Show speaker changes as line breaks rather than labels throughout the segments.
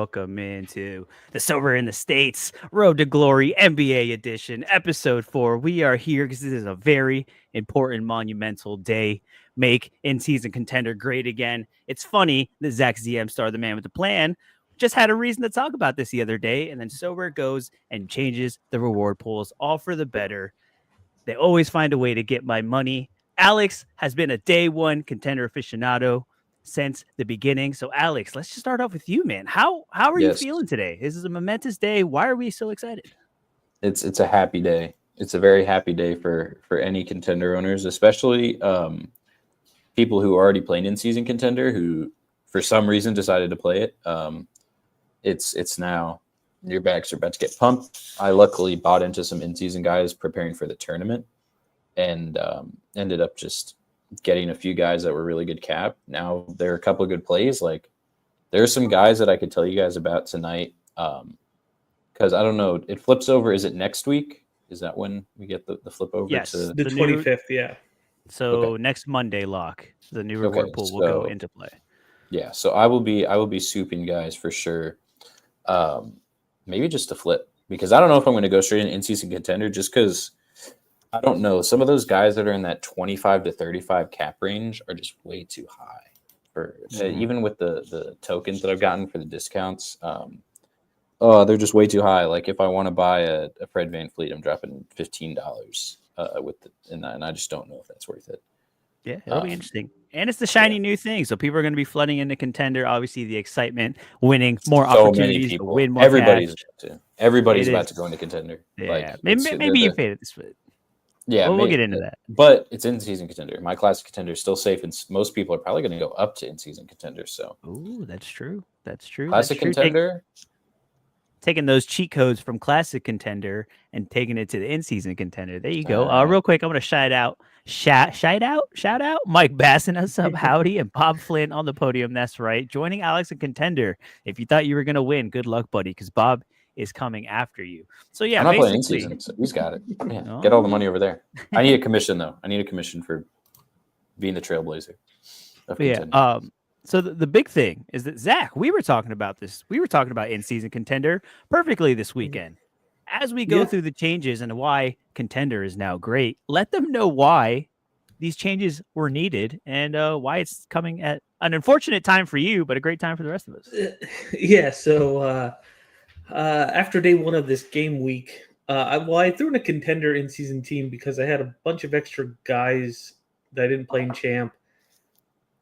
welcome into the Sober in the States Road to Glory NBA edition, episode 4. We are here because this is a very important, monumental day. Make in-season contender great again. It's funny that Zach ZM Star, the man with the plan, just had a reason to talk about this the other day, and then Sober goes and changes the reward pools, all for the better. They always find a way to get my money. Alex has been a day one contender aficionado since the beginning. So, Alex, let's just start off with you, man. How are you
Yes,
feeling today? This is a momentous day. Why are we so excited?
it's a happy day. It's a very happy day for any contender owners, especially people who already played in season contender who, for some reason, decided to play it. It's now your backs are about to get pumped. I luckily bought into some in season guys preparing for the tournament, and ended up just getting a few guys that were really good cap. Now there are a couple of good plays. Like there's some guys that I could tell you guys about tonight. Because I don't know, it flips over. Is it next week? Is that when we get the flip over?
Yes,
To
The 25th, yeah.
So
Okay.
next Monday lock, the new reward pool will go into play.
Yeah, so I will be souping guys for sure. Maybe just to flip, because I don't know if I'm going to go straight in season contender, just because I don't know. Some of those guys that are in that 25 to 35 cap range are just way too high for even with the tokens that I've gotten for the discounts. They're just way too high. Like if I want to buy a Fred VanVleet, I'm dropping $15 and I just don't know if that's worth it.
Yeah, it'll be interesting. And it's the shiny new thing. So people are going to be flooding into contender. Obviously, the excitement, winning more opportunities to win more
Everybody's
cash.
Everybody's about to go into contender.
Yeah,
Like,
maybe you faded this way.
Yeah,
we'll get into that.
But it's in-season contender. My classic contender is still safe, and most people are probably going to go up to in-season contender. So,
ooh, that's true. That's true.
Classic contender.
Taking those cheat codes from classic contender and taking it to the in-season contender. There you go. Real quick, I'm going to shout out Mike Bassin, us up, howdy, and Bob Flynn on the podium. That's right. Joining Alex in contender. If you thought you were going to win, good luck, buddy, because Bob is coming after you. So yeah,
I'm not playing in season, so he's got it. Yeah, get all the money over there. I need a commission though. I need a commission for being the trailblazer.
Yeah. So the big thing is that Zach, we were talking about this. We were talking about in-season contender perfectly this weekend. As we go through the changes and why contender is now great, let them know why these changes were needed and why it's coming at an unfortunate time for you, but a great time for the rest of us.
Yeah. So. After day one of this game week, I threw in a contender in-season team because I had a bunch of extra guys that I didn't play in champ,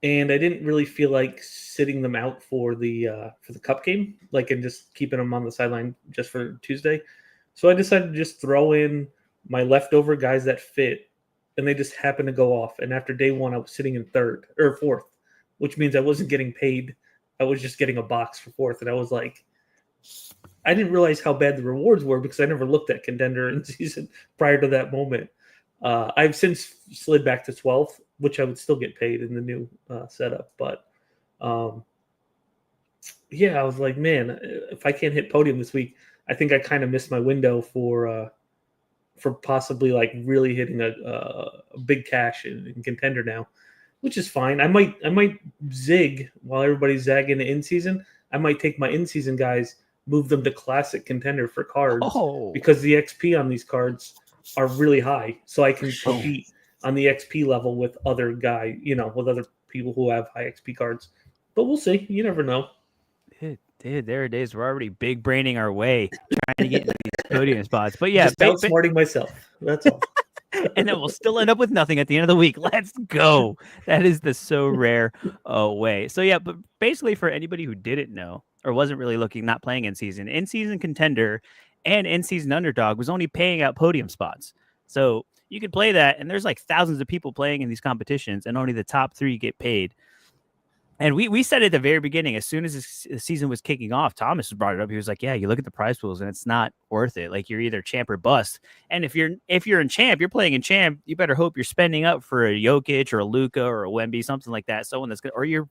and I didn't really feel like sitting them out for the cup game, and just keeping them on the sideline just for Tuesday. So I decided to just throw in my leftover guys that fit, and they just happened to go off. And after day one, I was sitting in third or fourth, which means I wasn't getting paid. I was just getting a box for fourth, and I was like, I didn't realize how bad the rewards were because I never looked at contender in season prior to that moment. I've since slid back to 12th, which I would still get paid in the new setup. But yeah, I was like, man, if I can't hit podium this week, I think I kind of missed my window for possibly really hitting a big cash in contender now, which is fine. I might zig while everybody's zagging in season. I might take my in season guys, move them to classic contender for cards because the XP on these cards are really high. So I can compete on the XP level with other with other people who have high XP cards. But we'll see. You never know.
Dude, there it is. We're already big braining our way trying to get into these podium spots. But yeah,
just outsmarting myself. That's all.
And then we'll still end up with nothing at the end of the week. Let's go. That is the so rare way. So yeah, but basically for anybody who didn't know or wasn't really not playing in season contender and in season underdog was only paying out podium spots. So you could play that, and there's thousands of people playing in these competitions, and only the top 3 get paid. And we said at the very beginning, as soon as the season was kicking off, Thomas brought it up. He was like, yeah, you look at the prize pools and it's not worth it. You're either champ or bust. And if you're in champ, you're playing in champ, you better hope you're spending up for a Jokic or a Luka or a Wemby, something like that. Someone that's good, or you're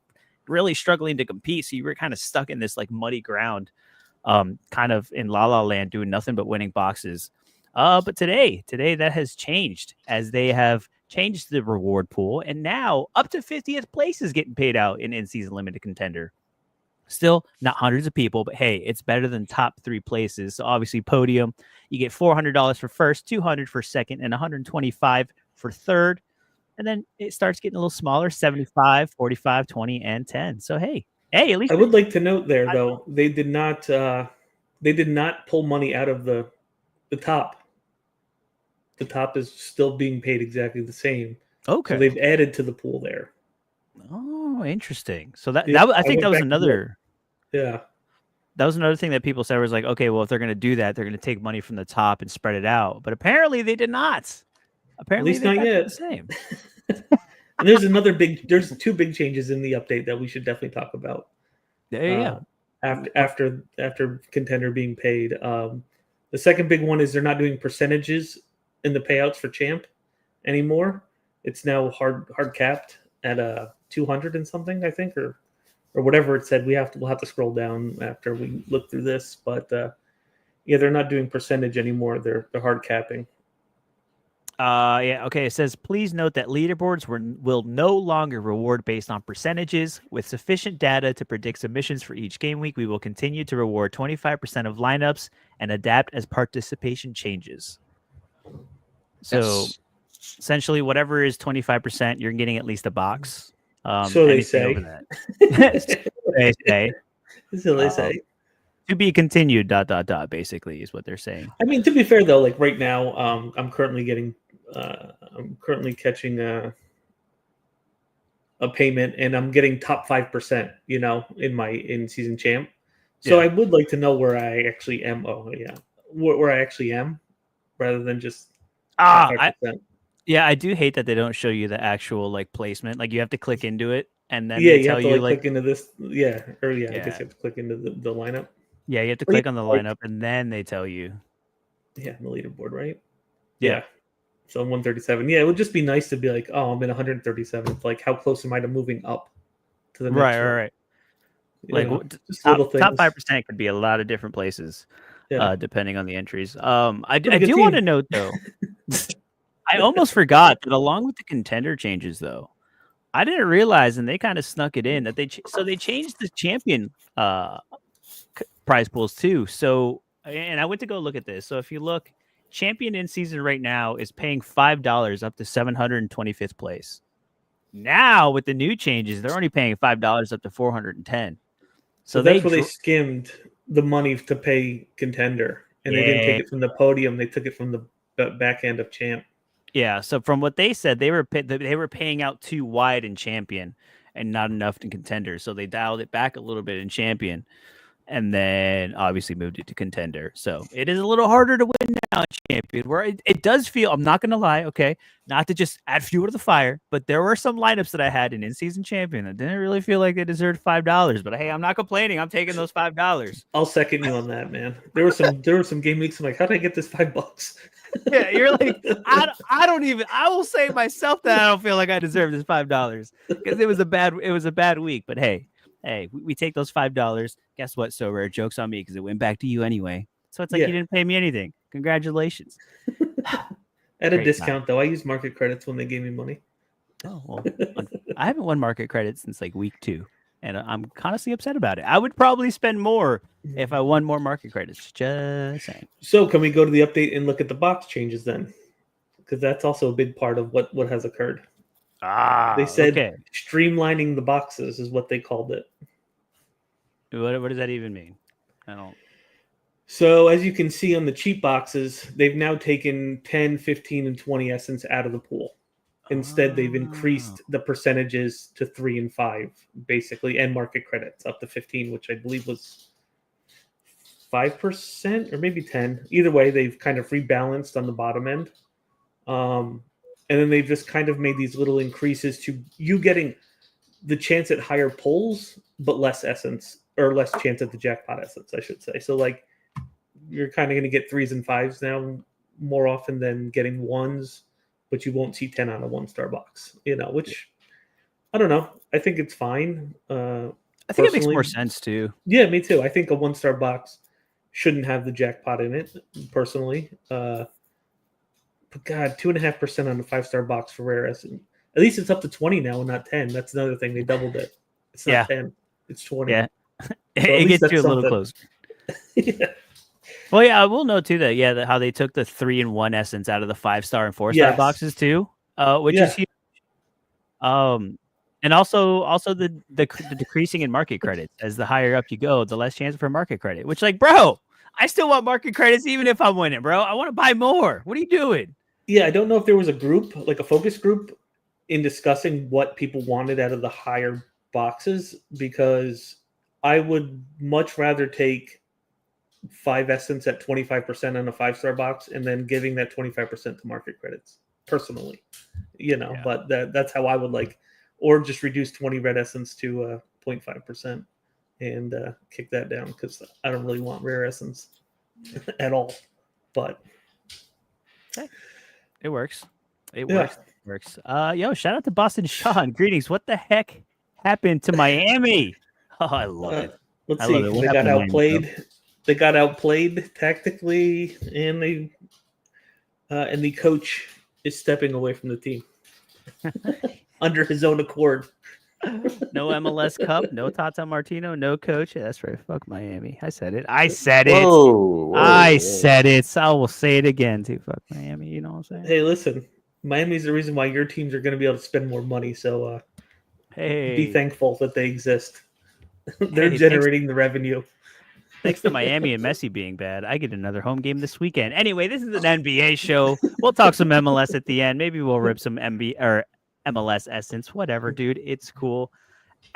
really struggling to compete. So you were kind of stuck in this muddy ground, kind of in La La Land doing nothing but winning boxes. But today that has changed as they have changed the reward pool, and now up to 50th place is getting paid out in season limited contender. Still not hundreds of people, but hey, it's better than top 3 places. So obviously podium, you get $400 for first, $200 for second, and $125 for third. And then it starts getting a little smaller, 75, 45, 20, and 10. So hey, at least
I would like to note there though, they did not pull money out of the top. The top is still being paid exactly the same.
okay.
So they've added to the pool there.
Oh, interesting. So that
Yeah,
I think
went
that was
back to
another
Yeah.
that was another thing that people said was like, okay, well, if they're going to do that, they're going to take money from the top and spread it out. But apparently they did not.
At
Apparently
least
they
not
kept it
yet.
the same.
And there's 2 big changes in the update that we should definitely talk about.
Yeah.
After contender being paid. The second big one is they're not doing percentages in the payouts for champ anymore. It's now hard capped at 200 and something, I think, or whatever it said. We'll have to scroll down after we look through this, but yeah, they're not doing percentage anymore. They're hard capping.
Yeah. Okay. It says, please note that leaderboards will no longer reward based on percentages. With sufficient data to predict submissions for each game week, we will continue to reward 25% of lineups and adapt as participation changes. So essentially, whatever is 25%, you're getting at least a box.
So they say.
Over that. They say.
So they say.
To be continued. ... Basically, is what they're saying.
I mean, to be fair though, like right now, I'm currently catching a payment, and I'm getting top 5%. You know, in season champ. So I would like to know where I actually am. Oh yeah, where I actually am, rather than just.
I do hate that they don't show you the actual like placement. Like you have to click into it, and then they tell you like
click into this. I guess you have to click into the lineup.
Yeah, you have to click on the lineup, and then they tell you.
Yeah, the leaderboard, right?
Yeah.
So 137. Yeah, it would just be nice to be like, oh, I'm in 137. It's like, how close am I to moving up to the next one?
Right. Like
just
top,
little things.
Top 5% could be a lot of different places, depending on the entries. I do
team.
want to note though, I almost forgot that along with the contender changes though, I didn't realize, and they kind of snuck it in that they changed the champion prize pools too. So, and I went to go look at this. So if you look, champion in season right now is paying $5 up to 725th place. Now with the new changes, they're only paying $5 up to 410.
So that's where they skimmed the money to pay contender, and they didn't take it from the podium. They took it from the back end of champ.
Yeah. So from what they said, they were paying out too wide in champion and not enough in contender. So they dialed it back a little bit in champion, and then obviously moved it to contender. So it is a little harder to win now in champion, where it does feel, I'm not going to lie, okay, not to just add fuel to the fire, but there were some lineups that I had in in-season champion that didn't really feel like they deserved $5. But hey, I'm not complaining. I'm taking those $5.
I'll second you on that, man. There were some game weeks I'm like, how did I get this $5?
Yeah, you're like, I will say myself that I don't feel like I deserve this $5 because it was a bad week. But hey, we take those $5. Guess what? So rare, joke's on me because it went back to you anyway. So it's like you didn't pay me anything. Congratulations.
At a discount though, I used market credits when they gave me money.
Oh well, I haven't won market credits since like week 2, and I'm honestly upset about it. I would probably spend more if I won more market credits. Just saying.
So can we go to the update and look at the box changes then? Because that's also a big part of what has occurred. They said streamlining the boxes is what they called it.
What does that even mean? I don't.
So as you can see on the cheap boxes, they've now taken 10, 15, and 20 essence out of the pool. Instead, they've increased the percentages to 3 and 5, basically, and market credits up to 15, which I believe was 5% or maybe 10. Either way, they've kind of rebalanced on the bottom end. And then they've just kind of made these little increases to you getting the chance at higher pulls, but less essence, or less chance at the jackpot essence, I should say. So, like, you're kind of going to get 3s and 5s now more often than getting 1s, but you won't see 10 on a 1-star box, which I don't know. I think it's fine.
I think it makes more sense too.
Yeah, me too. I think a 1-star box shouldn't have the jackpot in it, personally. But God, 2.5% on a 5-star box for rare essence. At least it's up to 20 now and not 10. That's another thing. They doubled it. It's not 10. It's 20.
Yeah. It
least
gets you a
that's
little
something.
closer.
Yeah.
Well, yeah, I will note too that how they took the 3-in-1 essence out of the 5-star and 4-star
Yes.
boxes too, which is
Yeah.
huge. And also the decreasing in market credits. As the higher up you go, the less chance for market credit. Which, like, bro, I still want market credits even if I'm winning, bro. I want to buy more. What are you doing?
Yeah, I don't know if there was a group, like a focus group, in discussing what people wanted out of the higher boxes, because I would much rather take 5 essence at 25% on a 5-star box and then giving that 25% to market credits personally,
Yeah.
but that's how I would like, or just reduce 20 red essence to 0.5% and kick that down, because I don't really want rare essence at all. But
it works. It
yeah.
works. It works. Yo, shout out to Boston Sean. Greetings. What the heck happened to Miami? Oh, I love it.
Let's
I
see.
love it. What
They got
happened to Miami, bro?
outplayed. They got outplayed tactically, and the coach is stepping away from the team under his own accord.
No MLS Cup, no Tata Martino, no coach. Yeah, that's right. Fuck Miami. I said it. I said it.
Whoa,
I
whoa.
said it. I will say it again too. Fuck Miami. You know what I'm saying?
Hey, listen, Miami's the reason why your teams are going to be able to spend more money. So be
Hey,
thankful that they exist. They're
hey,
generating the revenue.
thanks to Miami and Messi being bad, I get another home game this weekend. Anyway, this is an NBA show. We'll talk some MLS at the end. Maybe we'll rip some MLS essence. Whatever, dude. It's cool.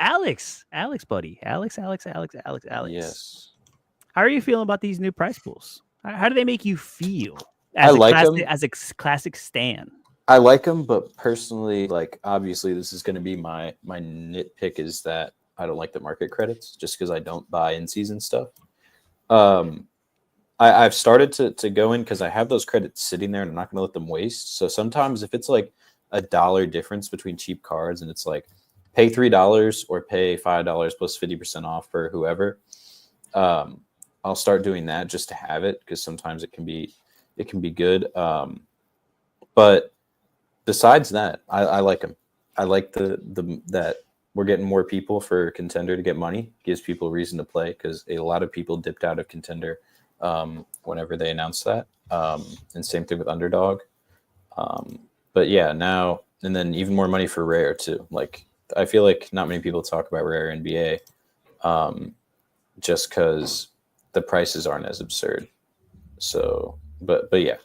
Alex, buddy. Alex.
Yes.
How are you feeling about these new price pools? How do they make you feel
I like them.
as a classic stan?
I like them, but personally, like, obviously this is going to be my nitpick is that I don't like the market credits just because I don't buy in-season stuff. I've started to go in because I have those credits sitting there and I'm not going to let them waste. So sometimes if it's like $1 difference between cheap cards and it's like pay $3 or pay $5 plus 50% off for whoever, I'll start doing that just to have it because sometimes it can be good. But besides that, I like them. I like that we're getting more people for Contender to get money. Gives people a reason to play because a lot of people dipped out of Contender whenever they announced that. And same thing with Underdog. But yeah, now and then even more money for Rare too. Like I feel like not many people talk about Rare NBA just because the prices aren't as absurd. So, but yeah,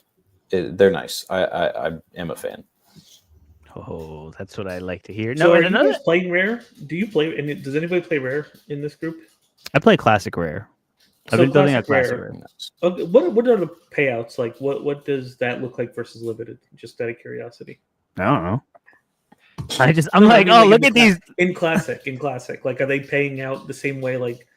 they're nice. I am a fan.
Oh, that's what I like to hear.
So
No,
are
and
you
another,
guys playing Rare? Do you play? And does anybody play Rare in this group?
I play Classic Rare. I've
So
been building a
Classic
Classic
Rare.
Rare.
Okay, what are the payouts like? What does that look like versus limited? Just out of curiosity.
I don't know. I'm
No, I
like,
mean,
oh,
like
look at these.
in classic. Like, are they paying out the same way? Like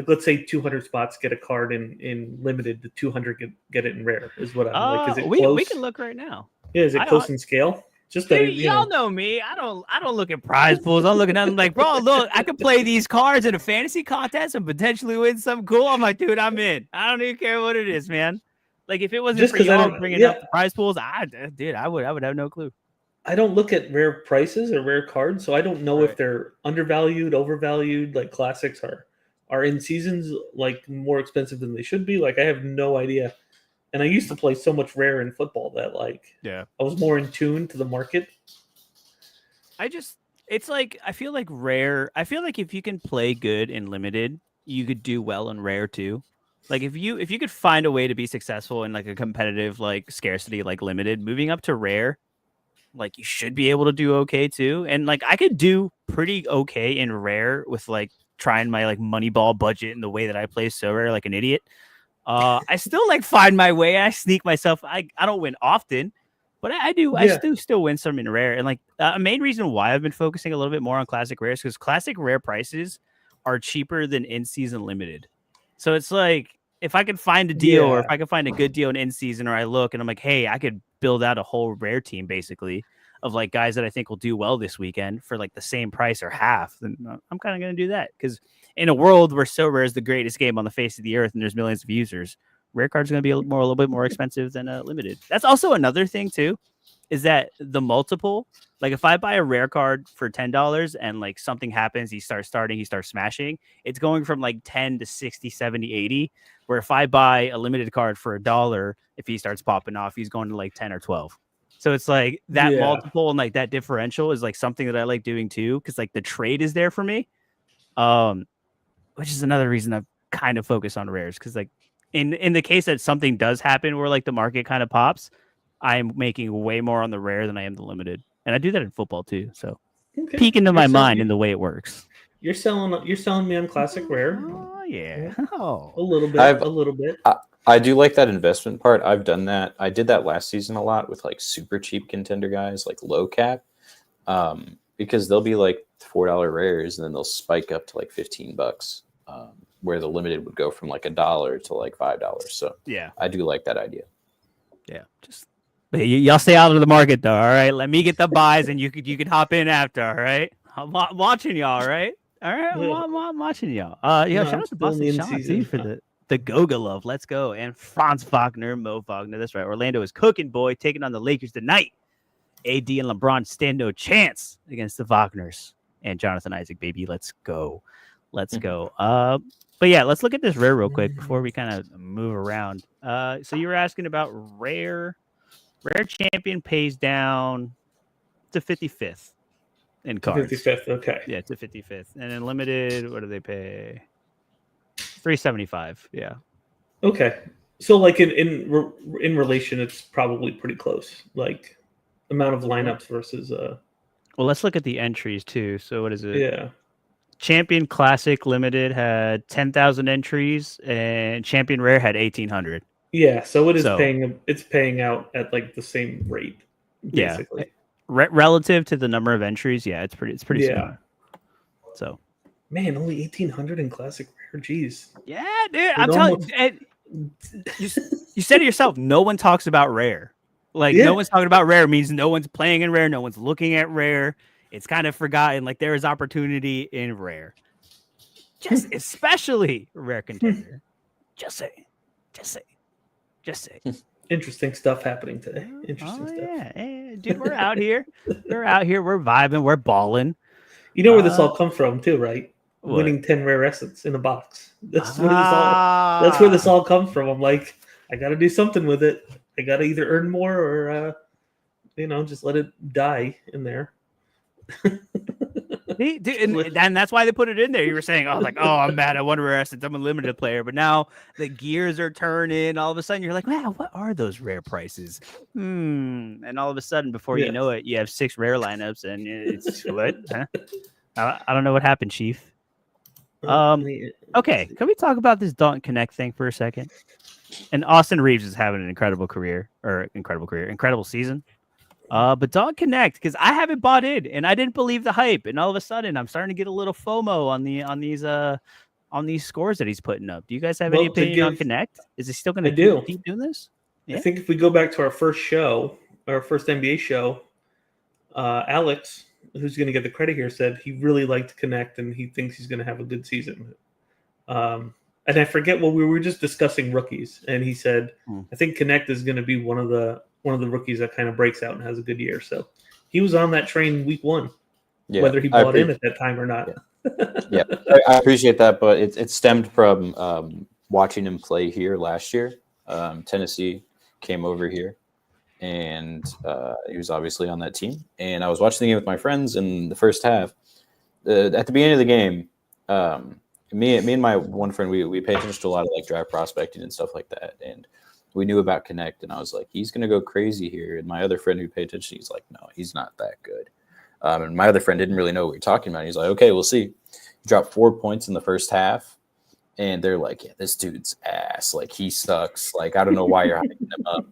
let's say 200 spots get a card in limited, the 200 get it in rare. Is what I'm like. Is it close?
We can look right now.
Yeah, is it close in scale? Just that
Dude, y'all know me. I don't look at prize pools. I'm looking at them like, bro, look, I could play these cards in a fantasy contest and potentially win something cool. I'm like, dude, I'm in. I don't even care what it is, man. Like if it wasn't
just
for
because I
y'all
don't,
bringing up the prize pools, I would have no clue.
I don't look at rare prices or rare cards, so I don't know if they're undervalued, overvalued. Like classics are in seasons like more expensive than they should be. Like I have no idea. And I used to play so much rare in football that like I was more in tune to the market.
It's like I feel like rare. I feel like if you can play good in limited, you could do well in rare too. Like if you could find a way to be successful in like a competitive like scarcity like limited, moving up to rare, like you should be able to do okay too. And like I could do pretty okay in rare with like trying my like Moneyball budget in the way that I play Sorare like an idiot. I still like find my way. I sneak myself. I don't win often, but I do. I still win some in rare. And like a main reason why I've been focusing a little bit more on classic rares because classic rare prices are cheaper than in season limited. So it's like if I can find a deal or if I can find a good deal in season, or I look and I'm like, hey, I could build out a whole rare team basically of like guys that I think will do well this weekend for like the same price or half, then I'm kind of going to do that because in a world where So Rare is the greatest game on the face of the earth and there's millions of users, rare cards are going to be a little bit more expensive than limited. That's also another thing too. is that the multiple, like if I buy a rare card for $10 and like something happens, he starts smashing, it's going from like 10 to 60, 70, 80. Where if I buy a limited card for $1, if he starts popping off, he's going to like 10 or 12. So it's like that
Yeah.
multiple and like that differential is like something that I like doing too, because like the trade is there for me. Which is another reason I've kind of focused on rares, because like in the case that something does happen where like the market kind of pops, I'm making way more on the rare than I am the limited, and I do that in football too. So
Okay.
peek into
You're
my
selling-
mind in the way it works.
You're selling me on classic rare.
Oh yeah.
A
Oh.
little bit.
I've-
a little bit.
I do like that investment part. I've done that. I did that last season a lot with like super cheap contender guys, like low cap, because they'll be like $4 rares and then they'll spike up to like $15, where the limited would go from like $1 to like $5. So
Yeah.
I do like that idea.
Yeah. But y'all stay out of the market though. All right. Let me get the buys and you could hop in after. All right. I'm watching y'all. All right. All right. I'm watching y'all.
No,
Shout
I'm
out to
still in the
Boston Sean
in-season.
too for the Goga love. Let's go. And Franz Wagner, Mo Wagner. That's right. Orlando is cooking, boy, taking on the Lakers tonight. AD and LeBron stand no chance against the Wagners and Jonathan Isaac, baby. Let's go. Let's go. But yeah, let's look at this rare real quick before we kind of move around. So you were asking about rare. Rare champion pays down to 55th in cards.
55th. Okay.
Yeah, to 55th. And then limited, what do they pay? 375. Yeah.
Okay. So like in relation, it's probably pretty close. Like amount of lineups versus
Well, let's look at the entries too. So what is it?
yeah.
Champion Classic Limited had 10,000 entries, and Champion Rare had 1,800.
Yeah, so it's paying out at like the same rate, basically.
Yeah. Relative to the number of entries, yeah, it's pretty
Yeah.
similar. So,
man, only 1,800 in classic rare. Jeez.
Yeah, dude, I'm telling you, you said it yourself. No one talks about rare. Like no one's talking about rare means no one's playing in rare. No one's looking at rare. It's kind of forgotten. Like there is opportunity in rare, just especially rare contender. Just say.
Interesting stuff happening today. Interesting stuff.
Yeah, dude, we're out here. We're out here. We're vibing. We're balling.
You know where this all come from, too, right?
What?
Winning 10 rare essence in a box. That's where this all comes from. I'm like, I got to do something with it. I got to either earn more or, just let it die in there.
Dude, and that's why they put it in there. You were saying, I'm mad. I won rare essence. I'm a limited player. But now the gears are turning. All of a sudden, you're like, wow, what are those rare prices? And all of a sudden, before you know it, you have 6 rare lineups, and it's what? Huh? I don't know what happened, Chief. Okay, can we talk about this Dalton Connect thing for a second? And Austin Reeves is having an incredible season. But Dalton Connect, because I haven't bought in and I didn't believe the hype, and all of a sudden I'm starting to get a little FOMO on these scores that he's putting up. Do you guys have any opinion on Connect? Is he still going to keep doing this? Yeah.
I think if we go back to our first show, our first NBA show, Alex, who's going to get the credit here, said he really liked Connect and he thinks he's going to have a good season. And I forget what we were just discussing rookies, and he said, I think Connect is going to be one of the rookies that kind of breaks out and has a good year. So he was on that train week 1, whether he bought in at that time or not.
Yeah, I appreciate that, but it stemmed from watching him play here last year. Tennessee came over here, and he was obviously on that team. And I was watching the game with my friends in the first half. At the beginning of the game, me and my one friend, we paid attention to a lot of like draft prospecting and stuff like that, and we knew about Connect, and I was like, he's going to go crazy here. And my other friend who paid attention, he's like, no, he's not that good. And my other friend didn't really know what we were talking about. He's like, okay, we'll see. He dropped 4 points in the first half, and they're like, yeah, this dude's ass. Like, he sucks. Like, I don't know why you're hyping him up.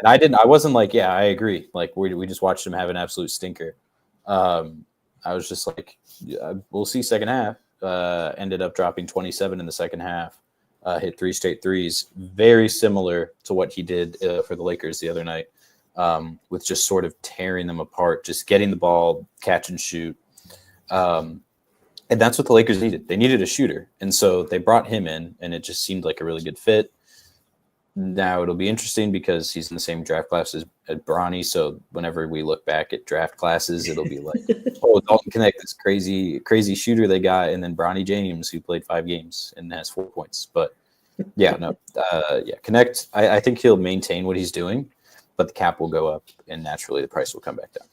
And I wasn't like, yeah, I agree. Like, we just watched him have an absolute stinker. I was just like, yeah, we'll see second half. Ended up dropping 27 in the second half. Hit 3 straight threes, very similar to what he did for the Lakers the other night, with just sort of tearing them apart, just getting the ball, catch and shoot. And that's what the Lakers needed. They needed a shooter. And so they brought him in, and it just seemed like a really good fit. Now it'll be interesting because he's in the same draft class as Bronny. So whenever we look back at draft classes, it'll be like, oh, Dalton Connect, this crazy shooter they got, and then Bronny James, who played 5 games and has 4 points. But Connect. I think he'll maintain what he's doing, but the cap will go up, and naturally the price will come back down.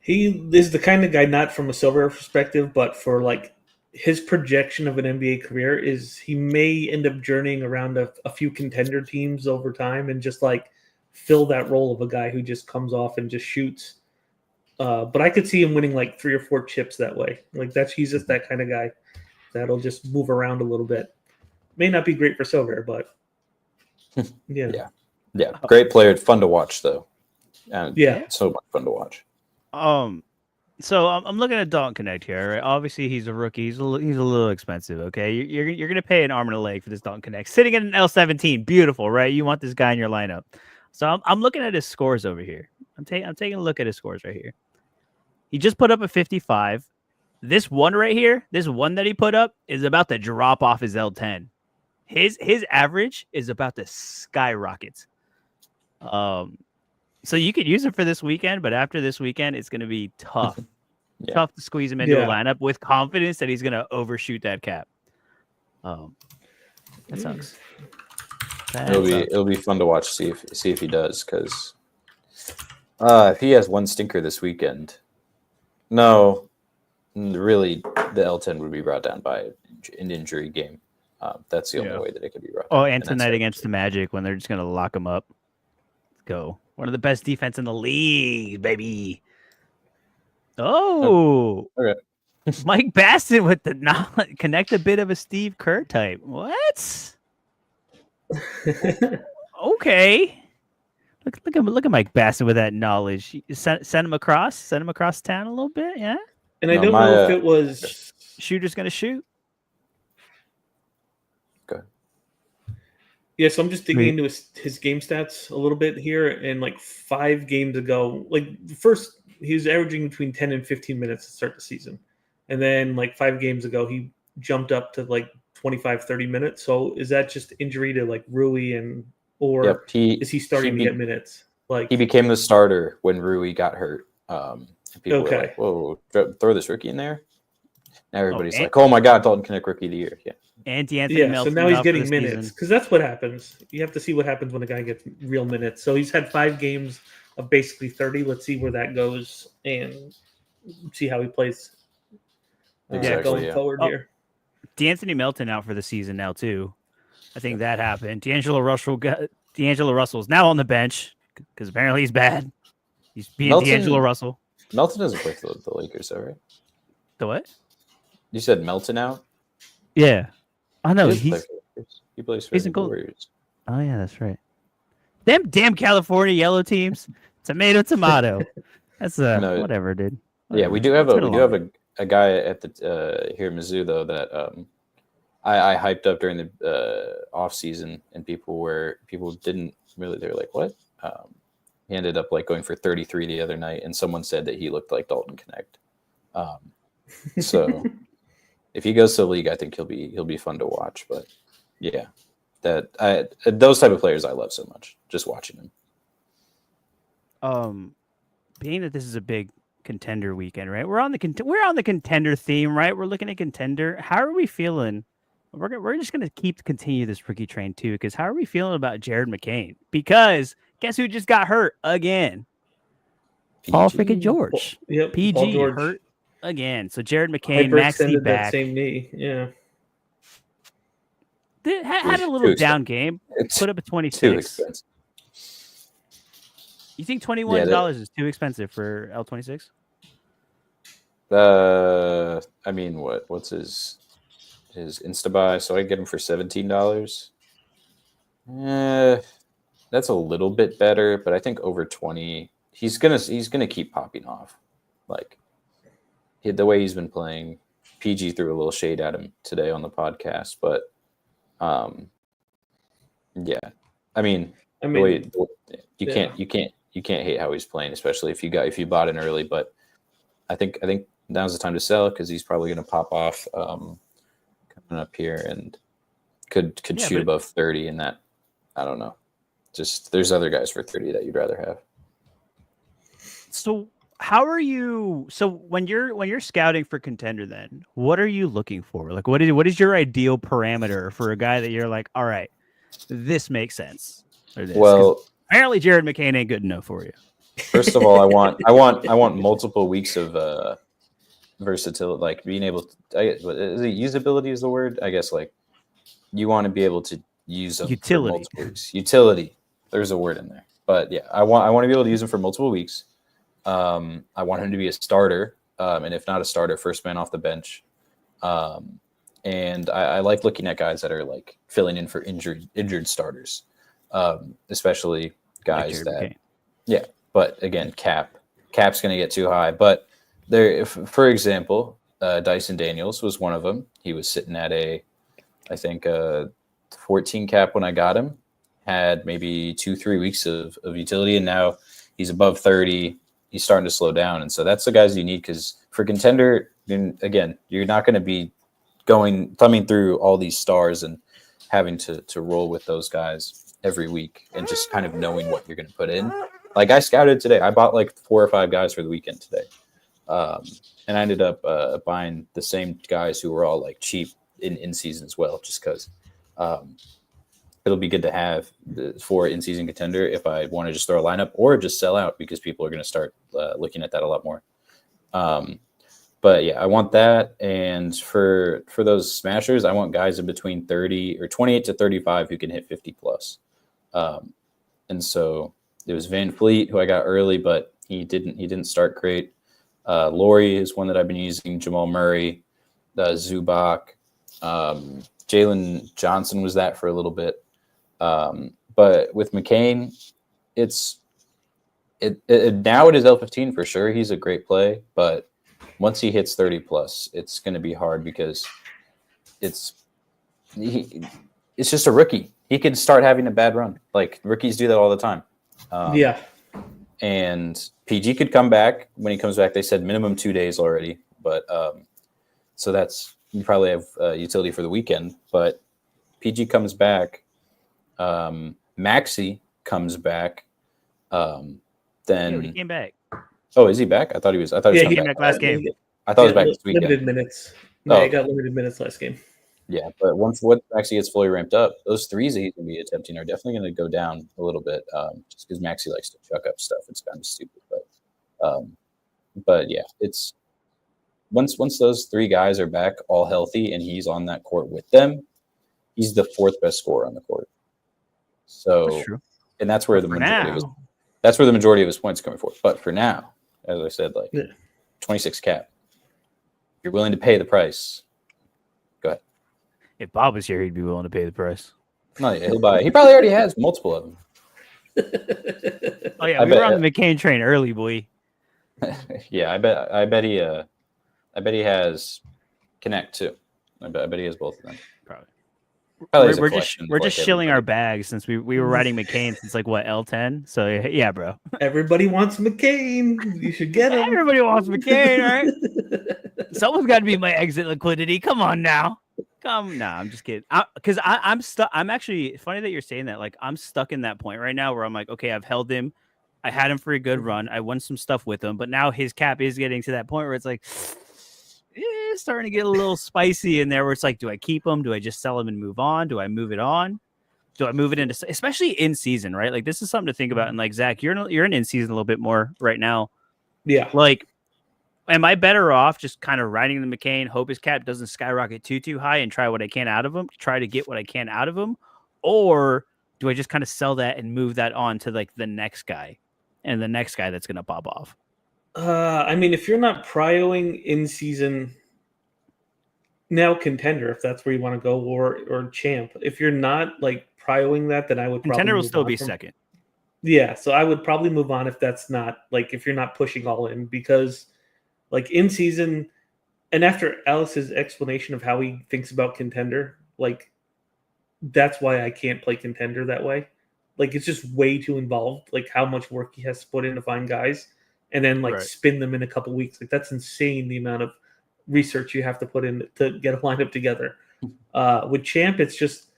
He is the kind of guy, not from a Silver perspective, but for like his projection of an NBA career is he may end up journeying around a few contender teams over time and just like fill that role of a guy who just comes off and just shoots. But I could see him winning like 3 or 4 chips that way. Like he's just that kind of guy that'll just move around a little bit. May not be great for Silver, but yeah.
Great player, fun to watch though. So much fun to watch.
So I'm looking at Dalton Connect here. Right? Obviously, he's a rookie. He's a little expensive. Okay, you're gonna pay an arm and a leg for this Dalton Connect. Sitting at an L17, beautiful, right? You want this guy in your lineup. So I'm looking at his scores over here. I'm taking a look at his scores right here. He just put up a 55. This one right here, this one that he put up is about to drop off his L10. His average is about to skyrocket. So you could use it for this weekend, but after this weekend, it's going to be tough. Tough to squeeze him into a lineup with confidence that he's going to overshoot that cap. That sucks.
It'll be fun to watch. See if he does, because if he has one stinker this weekend, no, really the L10 would be brought down by an injury game. That's the only way that it could be brought down.
And tonight against the Magic when they're just going to lock him up. Let's go. One of the best defense in the league, baby. Oh,
okay.
Mike Baston with the connect a bit of a Steve Kerr type. What? Okay. Look at Mike Baston with that knowledge. Send him across town a little bit, yeah.
And I don't know if it was
shooter's gonna shoot.
Good.
Yeah, so I'm just digging into his game stats a little bit here. And like 5 games ago, like first he was averaging between 10 and 15 minutes to start the season. And then like 5 games ago, he jumped up to like 25, 30 minutes. So is that just injury to like Rui or is he starting to get minutes? Like
he became the starter when Rui got hurt. People were like, whoa, throw this rookie in there. Now everybody's like, oh my God, Dalton Connect rookie of the year. Yeah.
Anthony Melton.
So now he's getting minutes because that's what happens. You have to see what happens when a guy gets real minutes. So he's had 5 games of basically 30. Let's see where that goes and see how he plays going forward here.
D'Anthony Melton out for the season now too. I think that happened. D'Angelo Russell's now on the bench because apparently he's bad. He's being D'Angelo Russell.
Melton doesn't play for the Lakers, though, right?
The what?
You said Melton out?
Yeah. Oh no,
he plays for the Warriors.
Oh yeah, that's right. Damn California yellow teams. Tomato. That's whatever, dude. Whatever.
Yeah, we do have a guy at the here in Mizzou though that I hyped up during the off season, and people didn't really. They were like, "What?" He ended up like going for 33 the other night, and someone said that he looked like Dalton Connect. So if he goes to the league, I think he'll be fun to watch. But yeah, those type of players I love so much. Just watching them.
Being that this is a big contender weekend, right? We're on the contender theme, right? We're looking at contender. How are we feeling? We're just gonna continue this rookie train too, because how are we feeling about Jared McCain? Because guess who just got hurt again?
PG.
Paul freaking George.
Yep,
PG
Paul George
hurt again. So Jared McCain, maxi back,
that same knee. Yeah,
had a little down game. Put up a 26.
Too expensive.
You think $21 is too expensive for L26?
I mean, what's his Instabuy? So I get him for $17. That's a little bit better, but I think over 20, he's gonna keep popping off. Like the way he's been playing. PG threw a little shade at him today on the podcast, but yeah, I mean the way you can't hate how he's playing, especially if you bought in early. But I think now's the time to sell because he's probably going to pop off coming up here and could shoot above 30 in that I don't know. Just there's other guys for 30 that you'd rather have.
So how are you? So when you're scouting for contender, then what are you looking for? Like, what is your ideal parameter for a guy that you're like, all right, this makes sense, or this? Because
Well,
apparently Jared McCain ain't good enough for you.
first of all, I want multiple weeks of versatility, like being able to. Usability is the word? I guess like you want to be able to use them for
Utility.
multiple weeks. Utility. There's a word in there, but yeah, I want to be able to use them for multiple weeks. I want him to be a starter, and if not a starter, first man off the bench. And I like looking at guys that are like filling in for injured starters, especially guys
Jared
that
McCain.
yeah. But again, cap's going to get too high. But there, for example, Dyson Daniels was one of them. He was sitting at I think 14 cap when I got him. Had maybe 2-3 weeks of utility, and now he's above 30. He's starting to slow down, and so that's the guys you need because for contender, again, you're not going to be thumbing through all these stars and having to roll with those guys every week and just kind of knowing what you're going to put in. Like I scouted today, I bought like 4 or 5 guys for the weekend today, and I ended up buying the same guys who were all like cheap in season as well, just because. It'll be good to have for in-season contender if I want to just throw a lineup or just sell out because people are going to start looking at that a lot more. But yeah, I want that. And for those smashers, I want guys in between 30 or 28 to 35 who can hit 50 plus. And so it was Van Fleet who I got early, but he didn't start great. Laurie is one that I've been using. Jamal Murray, Zubac, Jalen Johnson was that for a little bit. But with McCain, now it is L15 for sure. He's a great play, but once he hits 30 plus, it's going to be hard because it's just a rookie. He can start having a bad run. Like rookies do that all the time.
Yeah.
And PG could come back. When he comes back, they said minimum 2 days already. But so that's you probably have utility for the weekend. But PG comes back. Maxi comes back. Then
he came back.
Oh, is he back? I thought he was. I thought he was
came
back
back last game.
I thought he was back this weekend.
Limited minutes. No,
Oh.
he got limited minutes last game.
Yeah, but once Maxi gets fully ramped up, those threes that he's going to be attempting are definitely going to go down a little bit, just because Maxi likes to chuck up stuff. It's kind of stupid, but yeah, it's once those 3 guys are back all healthy and he's on that court with them, he's the 4th best scorer on the court. So,
That's true.
And that's where the majority of his points are coming for. But for now, as I said, 26 cap, you're willing to pay the price. Go ahead.
If Bob was here, he'd be willing to pay the price.
No, yeah, he'll buy. He probably already has multiple of them.
Oh yeah, we were on the McCain train early, boy.
Yeah, I bet he has Connect too. I bet he has both of them.
Probably. We're just shilling our bags since we were riding McCain since like what L10. So yeah, bro.
Everybody wants McCain. You should get him.
Everybody wants McCain, right? Someone's got to be my exit liquidity. Come on now. I'm just kidding. Because I'm stuck. I'm actually funny that you're saying that. Like I'm stuck in that point right now where I'm like, okay, I've held him. I had him for a good run. I won some stuff with him, but now his cap is getting to that point where it's like, it's starting to get a little spicy in there. Where it's like, do I keep him? Do I just sell him and move on? Do I move it on? Do I move it into, especially in season, right? Like this is something to think about. And like Zach, you're in season a little bit more right now.
Yeah.
Like, am I better off just kind of riding the McCain, hope his cap doesn't skyrocket too high and try what I can out of him, try to get what I can out of him? Or do I just kind of sell that and move that on to like the next guy and the next guy that's going to pop off?
I mean, if you're not prioing in season, now contender, if that's where you want to go, or champ. If you're not like prioing that, then I would probably
contender will still be second.
Yeah, so I would probably move on if that's not like if you're not pushing all in, because like in season, and after Alex's explanation of how he thinks about contender, like that's why I can't play contender that way. Like it's just way too involved. Like how much work he has to put in to find guys, and then like spin them in a couple weeks. Like that's insane. The amount of research you have to put in to get a lineup together. With champ, it's just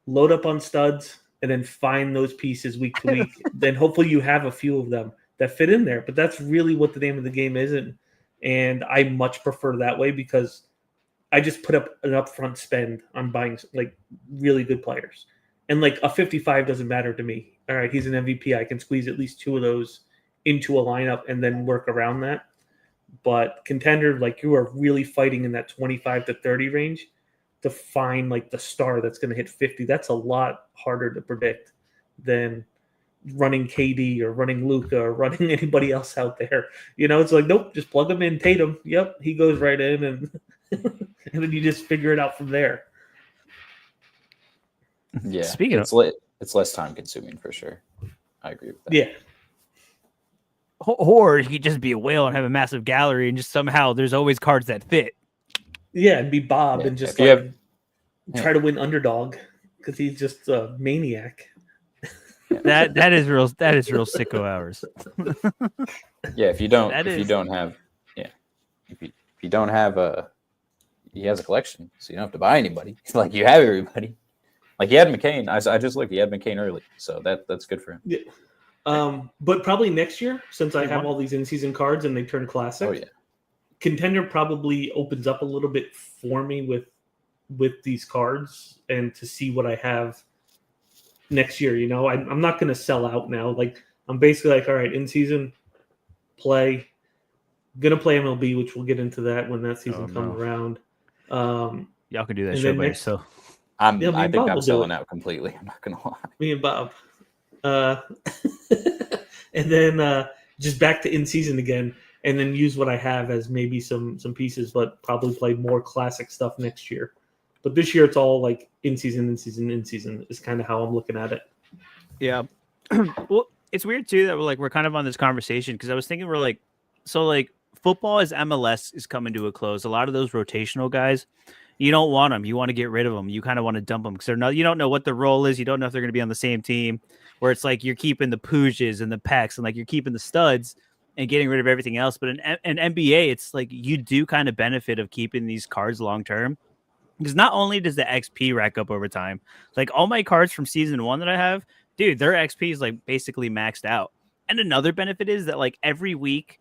load up on studs and then find those pieces week to week. Then hopefully you have a few of them that fit in there. But that's really what the name of the game is, and I much prefer that way because I just put up an upfront spend on buying like really good players, and like a 55 doesn't matter to me. All right, he's an MVP. I can squeeze at least 2 of those into a lineup and then work around that. But contender, like you are really fighting in that 25 to 30 range to find like the star that's going to hit 50. That's a lot harder to predict than running KD or running Luca or running anybody else out there. It's like, nope, just plug him in. Tatum. Yep, he goes right in, and and then you just figure it out from there.
Yeah,
Speaking of,
it's less time consuming for sure. I agree with that.
Yeah.
Or you could just be a whale and have a massive gallery, and just somehow there's always cards that fit.
Yeah, and be Bob
Yeah,
and just
if you have-
try to win underdog because he's just a maniac.
That is real sicko hours.
Yeah, if you don't have he has a collection, so you don't have to buy anybody. Like you have everybody. Like he had McCain. I just looked. He had McCain early, so that's good for him.
Yeah. But probably next year, since I have all these in-season cards and they turn classic.
Oh yeah.
Contender probably opens up a little bit for me with these cards and to see what I have next year. I'm not going to sell out now. Like I'm basically like, all right, in season play, gonna play MLB, which we'll get into that when that season comes around.
Y'all can do that show by yourself.
I think I'm selling out completely. I'm not gonna lie.
Me and Bob, and then just back to in season again. And then use what I have as maybe some pieces, but probably play more classic stuff next year. But this year it's all like in season is kind of how I'm looking at it.
Yeah. Well, it's weird too that we're kind of on this conversation because I was thinking football as MLS is coming to a close. A lot of those rotational guys, you don't want them. You want to get rid of them. You kind of want to dump them because you don't know what the role is. You don't know if they're going to be on the same team. Where it's like you're keeping the Pujas and the Pecks and like you're keeping the studs and getting rid of everything else. But in NBA, it's like you do kind of benefit of keeping these cards long term because not only does the XP rack up over time, like all my cards from season 1 that I have, dude, their XP is like basically maxed out. And another benefit is that like every week,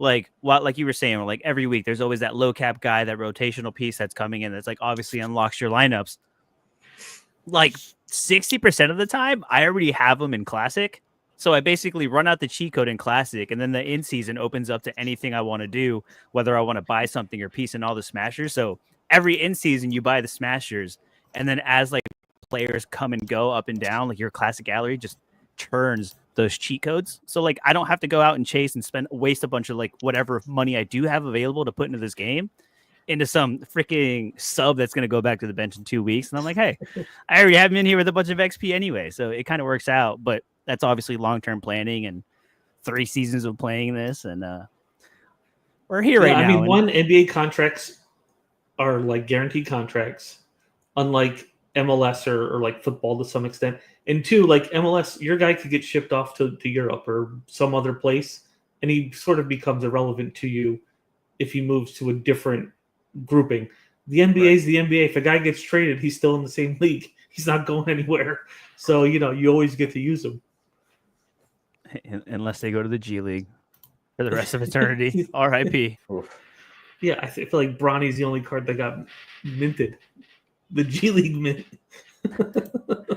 like you were saying, like every week there's always that low cap guy, that rotational piece that's coming in that's like obviously unlocks your lineups. Like 60% of the time, I already have them in Classic. So I basically run out the cheat code in Classic, and then the in-season opens up to anything I want to do, whether I want to buy something or piece in all the Smashers. So every in-season, you buy the Smashers, and then as like players come and go up and down, like your Classic gallery just turns those cheat codes. So like I don't have to go out and chase and waste a bunch of like whatever money I do have available to put into this game into some freaking sub that's going to go back to the bench in 2 weeks. And I'm like, hey, I already have him in here with a bunch of XP anyway. So it kind of works out, but that's obviously long-term planning and 3 seasons of playing this. And we're here right now.
I mean, one, NBA contracts are like guaranteed contracts, unlike MLS or like football to some extent. And 2, like MLS, your guy could get shipped off to Europe or some other place, and he sort of becomes irrelevant to you if he moves to a different grouping. The NBA is the NBA. If a guy gets traded, he's still in the same league. He's not going anywhere. So, you always get to use him.
Unless they go to the G League for the rest of eternity. RIP.
Yeah, I feel like Bronny's the only card that got minted. The G League mint.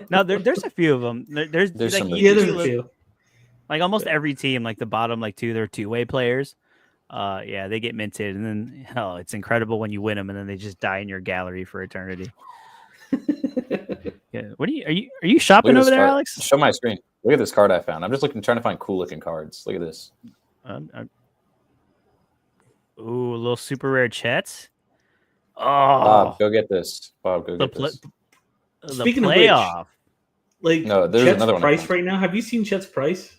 No, there's a few of them. There's like,
some
there's a few.
Like almost every team, like the bottom, like 2, they're 2-way players. Yeah, they get minted, and then it's incredible when you win them, and then they just die in your gallery for eternity. Yeah, what are you shopping over there,
card.
Alex?
Show my screen. Look at this card I found. I'm just trying to find cool looking cards. Look at this.
Ooh, a little super rare Chet. Oh,
Bob, go get this. Bob, go get this.
Speaking
playoff.
of which, like
no, there's
Chet's
another one.
Price right now. Have you seen Chet's price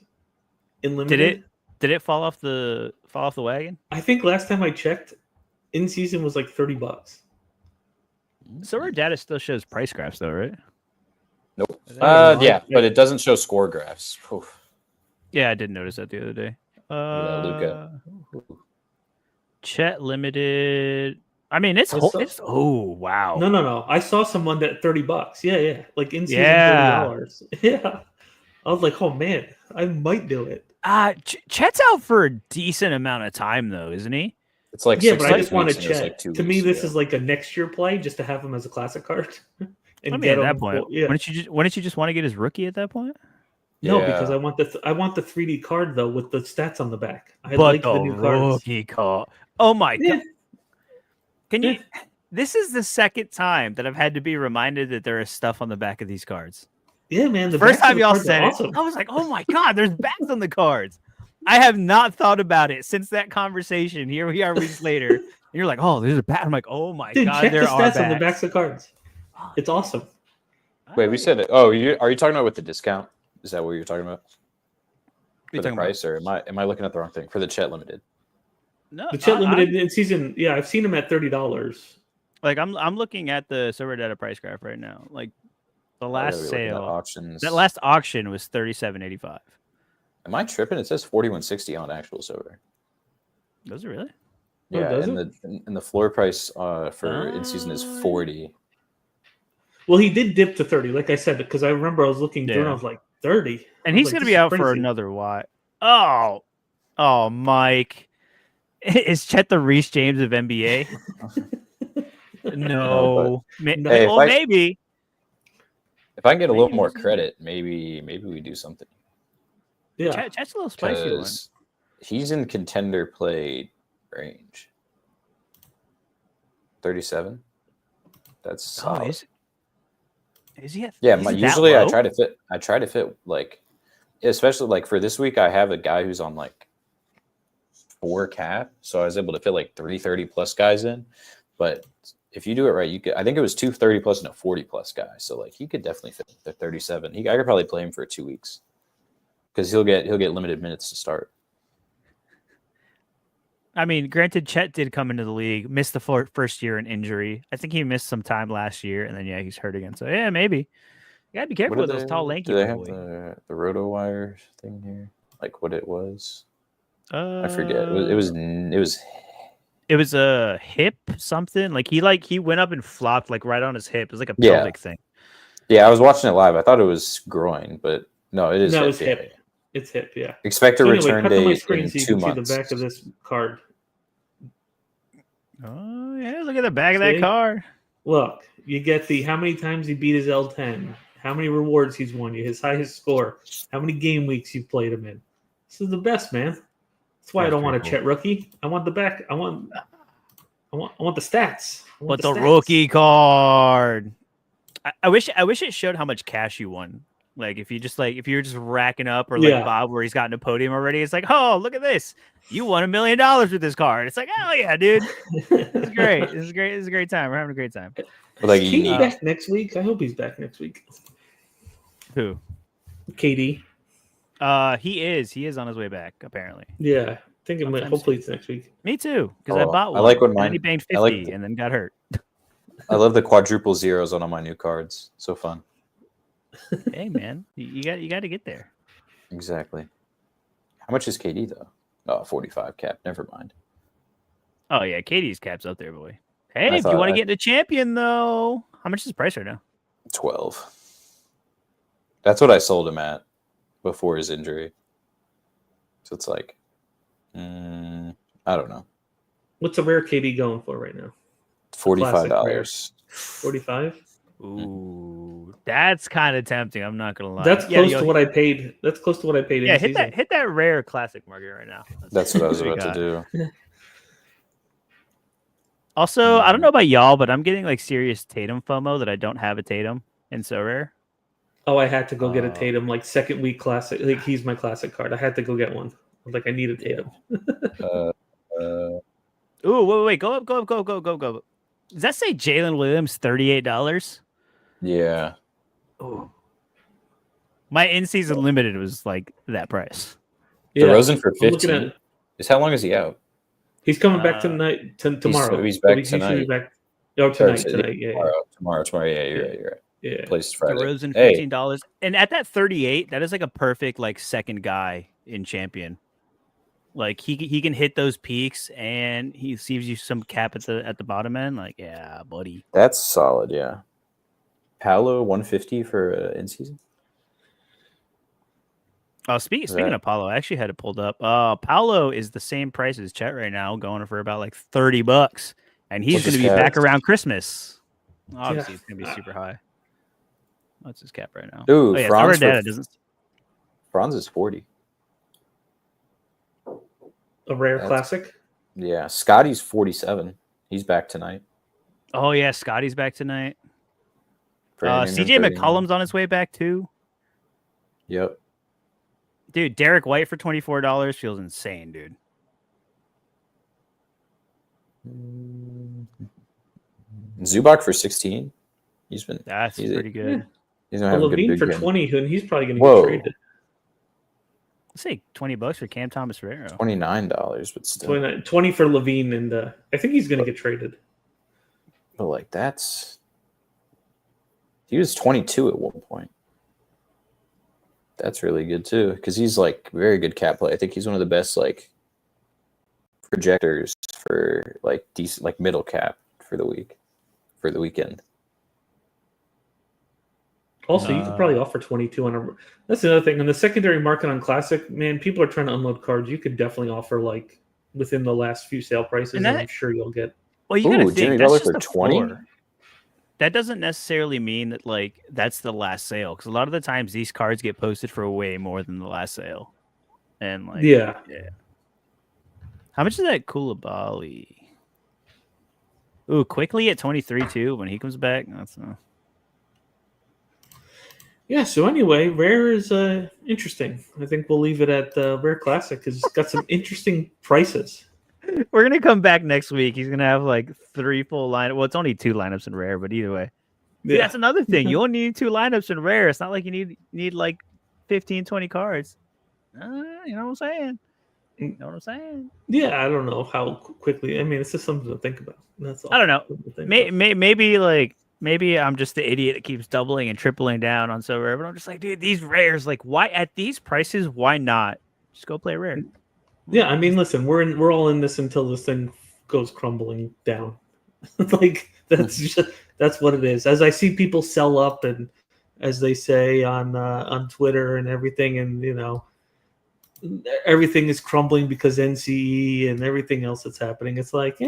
in limited?
Did it fall off the wagon?
I think last time I checked, in season was like $30.
So our data still shows price graphs, though, right?
Nope. Yeah, but it doesn't show score graphs. Oof.
Yeah, I did notice that the other day.
Luca.
Chet limited. I mean, it's
I saw-
it's oh wow.
No. I saw someone that $30. Yeah. Like in season
Yeah.
$30. Yeah. I was like, oh man, I might do it.
Chet's out for a decent amount of time though, isn't he?
It's like
Yeah,
six
but
to
I
eight
just want to
weeks, and it was
Chet.
like 2
To
weeks
me, this
ago.
is like a next year play just to have him as a classic card. And
I mean,
get
at that
him.
point,
Yeah.
wouldn't you just want to get his rookie at that point?
No,
Yeah.
because I want the 3D card though with the stats on the back. I
But
like
the
the new cards.
rookie card. Oh my
Yeah.
god! Can you? This is the second time that I've had to be reminded that there is stuff on the back of these cards.
Yeah, man. The
First
backs of
time
the
y'all
cards are
said it,
awesome.
I was like, "Oh my god, there's backs on the cards." I have not thought about it since that conversation. Here we are weeks later, and you're like, "Oh, there's a back." I'm like, "Oh my
Dude,
god,
check the
there are
stats on the
backs."
backs of cards. It's awesome.
Wait, we said it. Oh, are you talking about with the discount? Is that what you're talking about?
What are you
For the
talking about?
price, or am I looking at the wrong thing? For the Chet Limited.
No,
The Chet Limited in season, yeah, I've seen him at $30.
like I'm looking at the Sorare data price graph right now. Like the
I
last
gotta be looking at
sale,
auctions.
that last auction was $37.85.
Am I tripping? It says 4160 on actual silver.
Does it really?
Oh,
Yeah,
does
and the floor price for in season is
Oh,
40.
Well, he did dip to 30, like I said, because I remember I was looking through and I
Yeah.
was like, 30.
And
I was
he's
like,
gonna
this
be
is
out for
crazy.
another while. Oh, Mike, is Chet the Reese James of NBA? No,
No.
Hey,
well, maybe.
If I can get a little
Maybe
more
this is
credit, maybe we do something.
Yeah.
Chet's a little spicy one.
Because he's in contender play range. 37. That's
Oh,
solid.
is he?
Yeah,
is it that
usually
low?
I try to fit like, especially like for this week I have a guy who's on like 4 cap, so I was able to fit like 330 plus guys in. But if you do it right, you could. I think it was 230 plus and a 40 plus guy, so like he could definitely fit the 37. I could probably play him for 2 weeks because he'll get limited minutes to start.
I mean, granted, Chet did come into the league, missed the first year in injury. I think he missed some time last year, and then he's hurt again. So yeah, maybe you gotta be careful with those tall, lanky.
Do they have the roto wire thing here? Like what it was? I forget.
It was a hip something. Like he went up and flopped like right on his hip. It was like a pelvic thing.
Yeah, I was watching it live. I thought it was groin, but no, it is.
No,
hip.
it's hip. It's hip. Yeah.
Expect a
So anyway,
return
cut to my
date
screen
in
so you
2
can see
months.
the back of this card.
Oh yeah, look at the back of that
See?
card.
Look, you get the how many times he beat his L10, how many rewards he's won, his highest score, how many game weeks you played him in. This is the best, man. That's why I don't want a Chet rookie. I want the back. I want the stats.
But the rookie card. I wish it showed how much cash you won. Like if you're just racking up, or like Bob, where he's gotten a podium already. It's like, oh, look at this. You won $1 million with this card. It's like, hell yeah, dude. It's great. This is great. This is a great time. We're having a great time.
Like,
is KD back next week? I hope he's back next week.
Who?
KD.
He is on his way back, apparently.
Yeah. Hopefully it's next week.
Me too, because I bought one.
I like when
and he banked 50 and then got hurt.
I love the quadruple zeros on all my new cards. So fun.
Hey man, you got to get there.
Exactly. How much is KD though? Oh, 45 cap. Never mind.
Oh yeah, KD's cap's up there, boy. Hey, if you want to get the champion though, how much is the price right now?
12. That's what I sold him at before his injury. So it's like, I don't know.
What's a rare KD going for right now?
$45.
45.
Ooh, that's kind of tempting. I'm not gonna lie.
That's close to what I paid. That's close to what I paid.
Yeah, hit that rare classic market right now.
That's what I was about to do.
Also, I don't know about y'all, but I'm getting like serious Tatum FOMO that I don't have a Tatum in Sorare.
Oh, I had to go get a Tatum like second week classic. Like he's my classic card. I had to go get one. Like I need a Tatum.
Ooh, wait, go up. Does that say Jalen Williams $38?
Yeah.
Oh, my in-season limited was like that price.
Yeah. DeRozan for 15. How long is he out?
He's coming back tonight. Tomorrow.
He's back tonight.
Tonight. Yeah.
Tomorrow. Yeah, you're right.
Yeah.
Plays Friday.
DeRozan $15, and at that 38, that is like a perfect like second guy in champion. Like he can hit those peaks, and he saves you some cap at the bottom end. Like, yeah, buddy.
That's solid. Yeah. Paolo 150 for in season.
Oh, speaking of Paolo, I actually had it pulled up. Paolo is the same price as Chet right now, going for about like $30, and he's going to be back around Christmas. Obviously, it's going to be super high. What's his cap right now?
Ooh,
Franz doesn't.
Franz is 40.
A rare classic.
Yeah, Scotty's 47. He's back tonight.
Oh yeah, Scotty's back tonight. CJ McCollum's on his way back too.
Yep.
Dude, Derek White for $24 feels insane, dude.
Zubac for 16.
That's pretty good.
He's gonna have
Levine for 20, and he's probably going to get traded.
Let's say $20 for Cam Thomas Ferrero.
$29, but still
20 for Levine, and I think he's going to get traded.
But like he was 22 at one point. That's really good too, because he's like very good cap play. I think he's one of the best like projectors for like decent like middle cap for the weekend.
Also, you could probably offer 22 on a. That's another thing. On the secondary market on Classic, man, people are trying to unload cards. You could definitely offer like within the last few sale prices, and I'm sure you'll get.
Well, you gotta think
Jimmy
that's
Butler
just
for 20.
That doesn't necessarily mean that like that's the last sale, because a lot of the times these cards get posted for way more than the last sale, and like
yeah.
How much is that Koulibaly? Ooh, quickly at 23 too. When he comes back, that's.
Yeah, so anyway, Rare is interesting. I think we'll leave it at Rare Classic because it's got some interesting prices.
We're going to come back next week. He's going to have like 3 full lineups. Well, it's only 2 lineups in Rare, but either way. Yeah. See, that's another thing. You only need 2 lineups in Rare. It's not like you need like 15, 20 cards. You know what I'm saying? You know what I'm saying?
Yeah, I don't know how quickly. I mean, it's just something to think about. That's all.
I don't know. Maybe I'm just the idiot that keeps doubling and tripling down on so rare, but I'm just like, dude, these rares, like, why at these prices? Why not just go play rare?
Yeah, I mean, listen, we're all in this until this thing goes crumbling down. Like that's what it is. As I see people sell up, and as they say on Twitter and everything, and you know, everything is crumbling because NCE and everything else that's happening. It's like,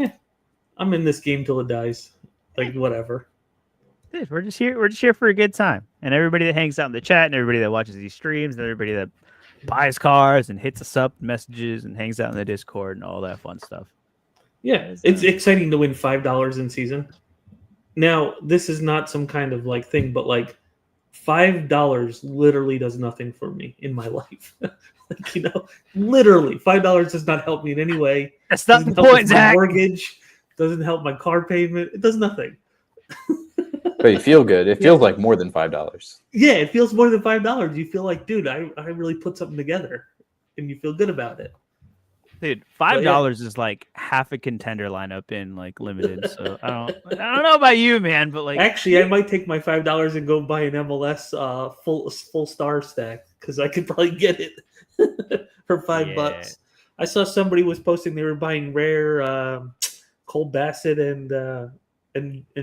I'm in this game till it dies. Like whatever.
Dude, we're just here for a good time, and everybody that hangs out in the chat, and everybody that watches these streams, and everybody that buys cards and hits us up messages and hangs out in the Discord and all that fun stuff.
Yeah, it's exciting to win $5 in season. Now, this is not some kind of like thing, but like $5 literally does nothing for me in my life. Like, you know, literally $5 does not help me in any way.
That's not the point, Zach.
Mortgage doesn't help my car payment. It does nothing.
But you feel good. It feels like more than $5.
Yeah, it feels more than $5. You feel like, dude, I really put something together, and you feel good about it.
Dude, $5 is like half a contender lineup in like limited. So I don't know about you, man, but like
actually, I might take my $5 and go buy an MLS full star stack because I could probably get it for $5. I saw somebody was posting they were buying rare Cole Bassett and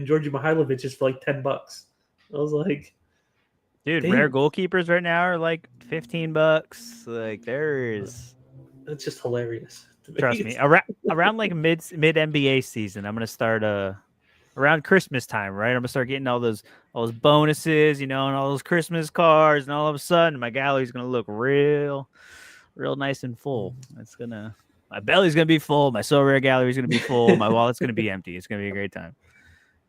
Georgi Mihailovic is for like $10. I was like,
dude, damn. Rare goalkeepers right now are like $15. Like there's,
that's just hilarious.
Trust me. Around like mid NBA season, I'm gonna start around Christmas time, right? I'm gonna start getting all those bonuses, you know, and all those Christmas cards, and all of a sudden my gallery's gonna look real nice and full. My belly's gonna be full, my so rare gallery's gonna be full, my wallet's gonna be empty. It's gonna be a great time.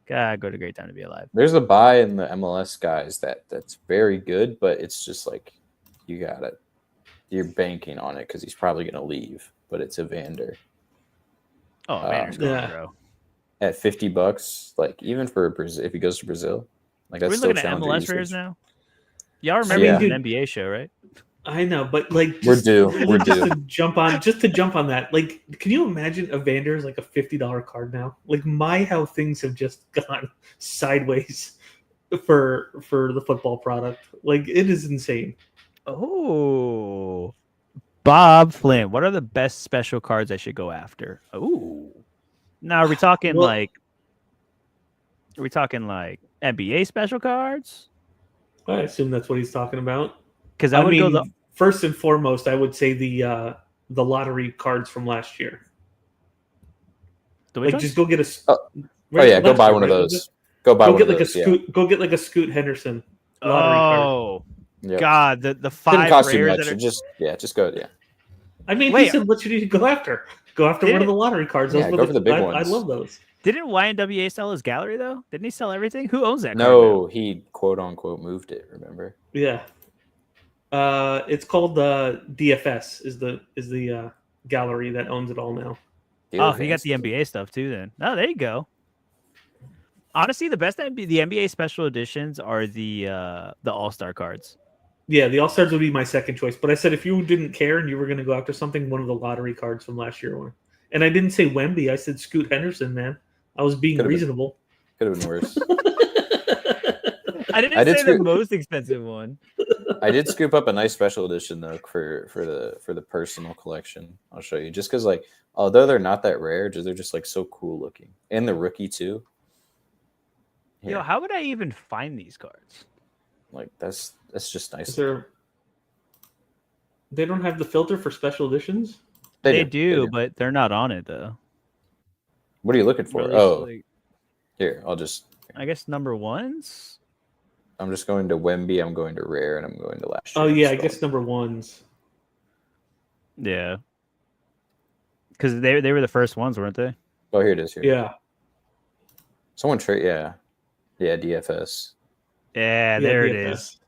God, go to a great time to be alive.
There's a buy in the MLS guys that's very good, but it's just like you're banking on it because he's probably gonna leave. But it's Evander.
Oh, Evander's going, bro.
At $50, like even for Brazil, if he goes to Brazil, like that's
we're looking at MLS rares now. Y'all remember the NBA show, right?
I know, but like
we're due.
To jump on that. Like, can you imagine Evander's like a $50 card now? Like how things have just gone sideways for the football product. Like it is insane.
Oh, Bob Flynn, what are the best special cards I should go after? Ooh. Now are we talking
Well-
like NBA special cards?
I assume that's what he's talking about.
Because I would go the
first and foremost, I would say the lottery cards from last year.
which
Like,
ones?
just go get a.
Oh yeah, go buy one of those. Go buy one of those.
Go get like a Scoot Henderson lottery card.
Oh,
Yep.
God, the
Didn't
five
cost you
rares
much.
that are...
Just go. Yeah.
I mean,
Wait.
he said, "What should you go after? Go after one of the lottery cards."
Yeah, go for the big
I
ones.
love those.
Didn't YNWA sell his gallery though? Didn't he sell everything? Who owns that?
No,
card
he quote unquote moved it. Remember?
Yeah. It's called DFS. Is the gallery that owns it all now.
now? Oh, you got the NBA stuff too. Then oh, there you go. Honestly, the best the NBA special editions are the All-Star cards.
Yeah, the All Stars would be my second choice. But I said if you didn't care and you were going to go after something, one of the lottery cards from last year were. And I didn't say Wemby. I said Scoot Henderson, man. I was being reasonable.
Could have been worse.
I didn't say the most expensive one.
I did scoop up a nice special edition though for the personal collection. I'll show you. Just because like although they're not that rare, they're just like so cool looking. And the rookie too.
Here. Yo, how would I even find these cards?
Like that's just nice.
They don't have the filter for special editions?
They do, but they're not on it though.
What are you looking for? Here, I
guess number ones.
I'm just going to Wemby. I'm going to Rare, and I'm going to last year.
Oh yeah, I guess number ones.
Yeah, because they were the first ones, weren't they?
Oh, here it is. Here.
Yeah.
Someone trade. Yeah, DFS.
Yeah, there it is.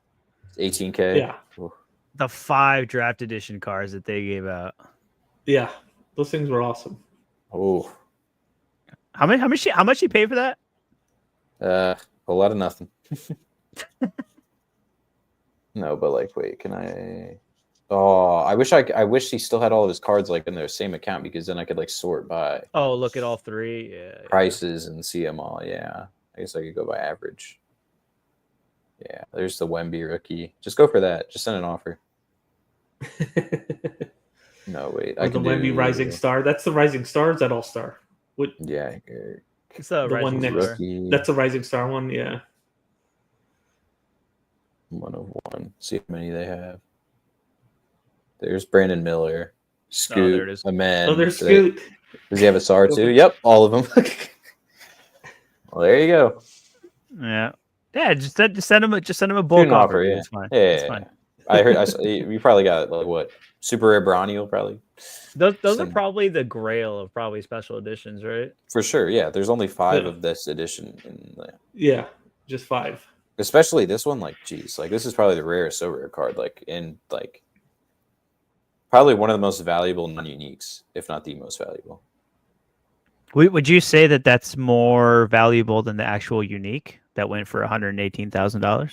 18K.
Yeah.
Ooh.
The 5 draft edition cards that they gave out.
Yeah, those things were awesome.
Oh.
How much you pay for that?
A lot of nothing. No, but like, wait, can I? Oh, I wish he still had all of his cards like in their same account because then I could like sort by.
Oh, look at all 3. Yeah.
Prices and see them all. Yeah, I guess I could go by average. Yeah, there's the Wemby rookie. Just go for that. Just send an offer. No, wait.
The Wemby Rising Star. That's the Rising Star. Is that All Star?
Yeah.
It's the
one next.
Rookie.
That's a Rising Star one. Yeah.
1 of 1. See how many they have. There's Brandon Miller. Scoot.
There it is.
Amen.
Oh, there's Scoot.
Does he have a SAR too? Yep, all of them. Well, there you go.
Yeah. Yeah, just send him a bulk offer.
Yeah.
It's fine.
Yeah,
it's fine.
I heard. You probably got like what super rare Bronny will probably.
Those are probably the grail of probably special editions, right?
For sure. Yeah, there's only 5 of this edition in the.
Yeah, just 5.
Especially this one, like, geez, like this is probably the rarest so rare card, like in like. Probably one of the most valuable non-uniques, if not the most valuable.
Would you say that that's more valuable than the actual unique that went for $118,000?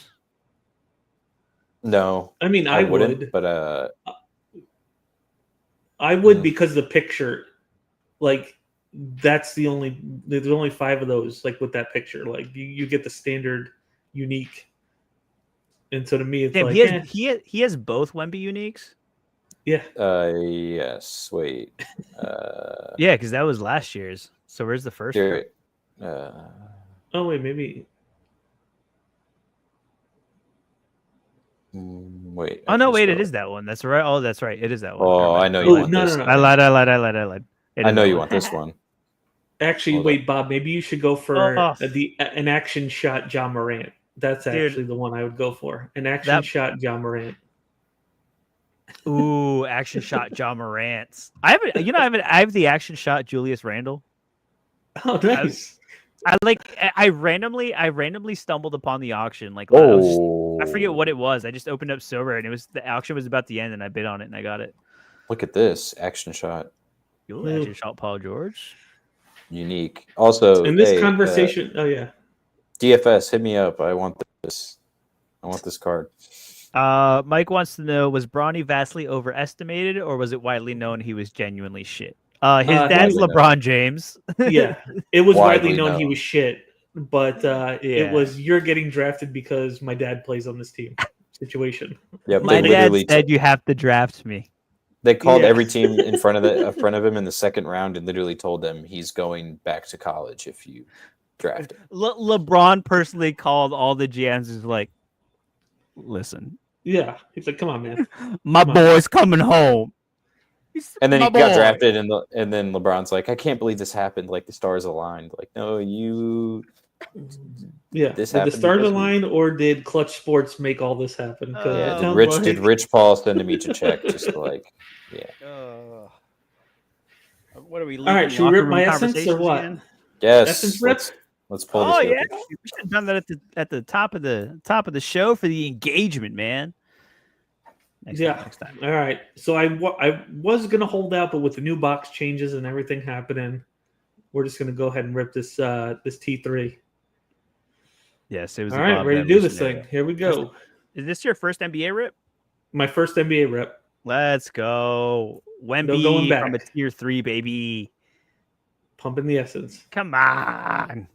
No,
I mean, I would,
but
I would because the picture, like, that's there's only 5 of those, like with that picture, like you get the standard unique, and so to me, it's
he has both Wemby uniques.
Yeah.
Yes. Wait.
Yeah, because that was last year's. So where's the first
one?
Oh wait, maybe.
Wait.
Oh no! Wait, it is that one. That's right. Oh, that's right. It is that one.
Oh, I know you want this.
No. I lied.
I know you want this one.
Actually, wait, Bob. Maybe you should go for an action shot, John Morant. That's actually the one I would go for. An action shot, John Morant.
Ooh, action shot, John Morant. I have the action shot, Julius Randle.
Oh, nice.
I randomly stumbled upon the auction. Like, I forget what it was. I just opened up Sorare and the auction was about to end, and I bid on it and I got it.
Look at this action shot.
Action shot, Paul George.
Unique. Also,
in this conversation, oh yeah.
DFS, hit me up. I want this. I want this card.
Mike wants to know: was Bronny vastly overestimated, or was it widely known he was genuinely shit? His dad's LeBron James.
Yeah, it was widely known he was shit, but it was you're getting drafted because my dad plays on this team situation.
Yep,
my dad said you have to draft me.
They called
Yeah.
every team in front of him in the second round and literally told them he's going back to college if you draft him.
LeBron personally called all the GMs. Is like, listen,
Yeah. He's like, come on, man.
my
Come on.
boy's coming home.
And then
My
he got
boy.
drafted, and then LeBron's like, I can't believe this happened. Like the stars aligned. Like, no,
Yeah.
This
Did the
happened
stars
because we-
align, or did Clutch Sports make all this happen? 'Cause
Yeah,
it
did
sounds
Rich
like-
did Rich Paul send him each a check? Just like,
What are we?
All right, should we rip my essence or what?
Again?
yes.
Essence rip?
Let's pull
Oh
this.
yeah, we should have done that at the top of the show for the engagement, man. Next time.
All right. So I was gonna hold out, but with the new box changes and everything happening, we're just gonna go ahead and rip this this T3.
Yes, it was.
All right, ready to do this thing. Here we go.
Is this your first NBA rip?
My first NBA rip.
Let's go.
No going
Wemby
back.
from a tier 3, baby.
Pumping the essence.
Come on.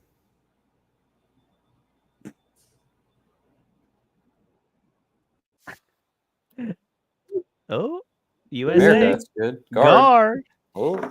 Oh, USA.
America, that's good.
Guard.
Oh,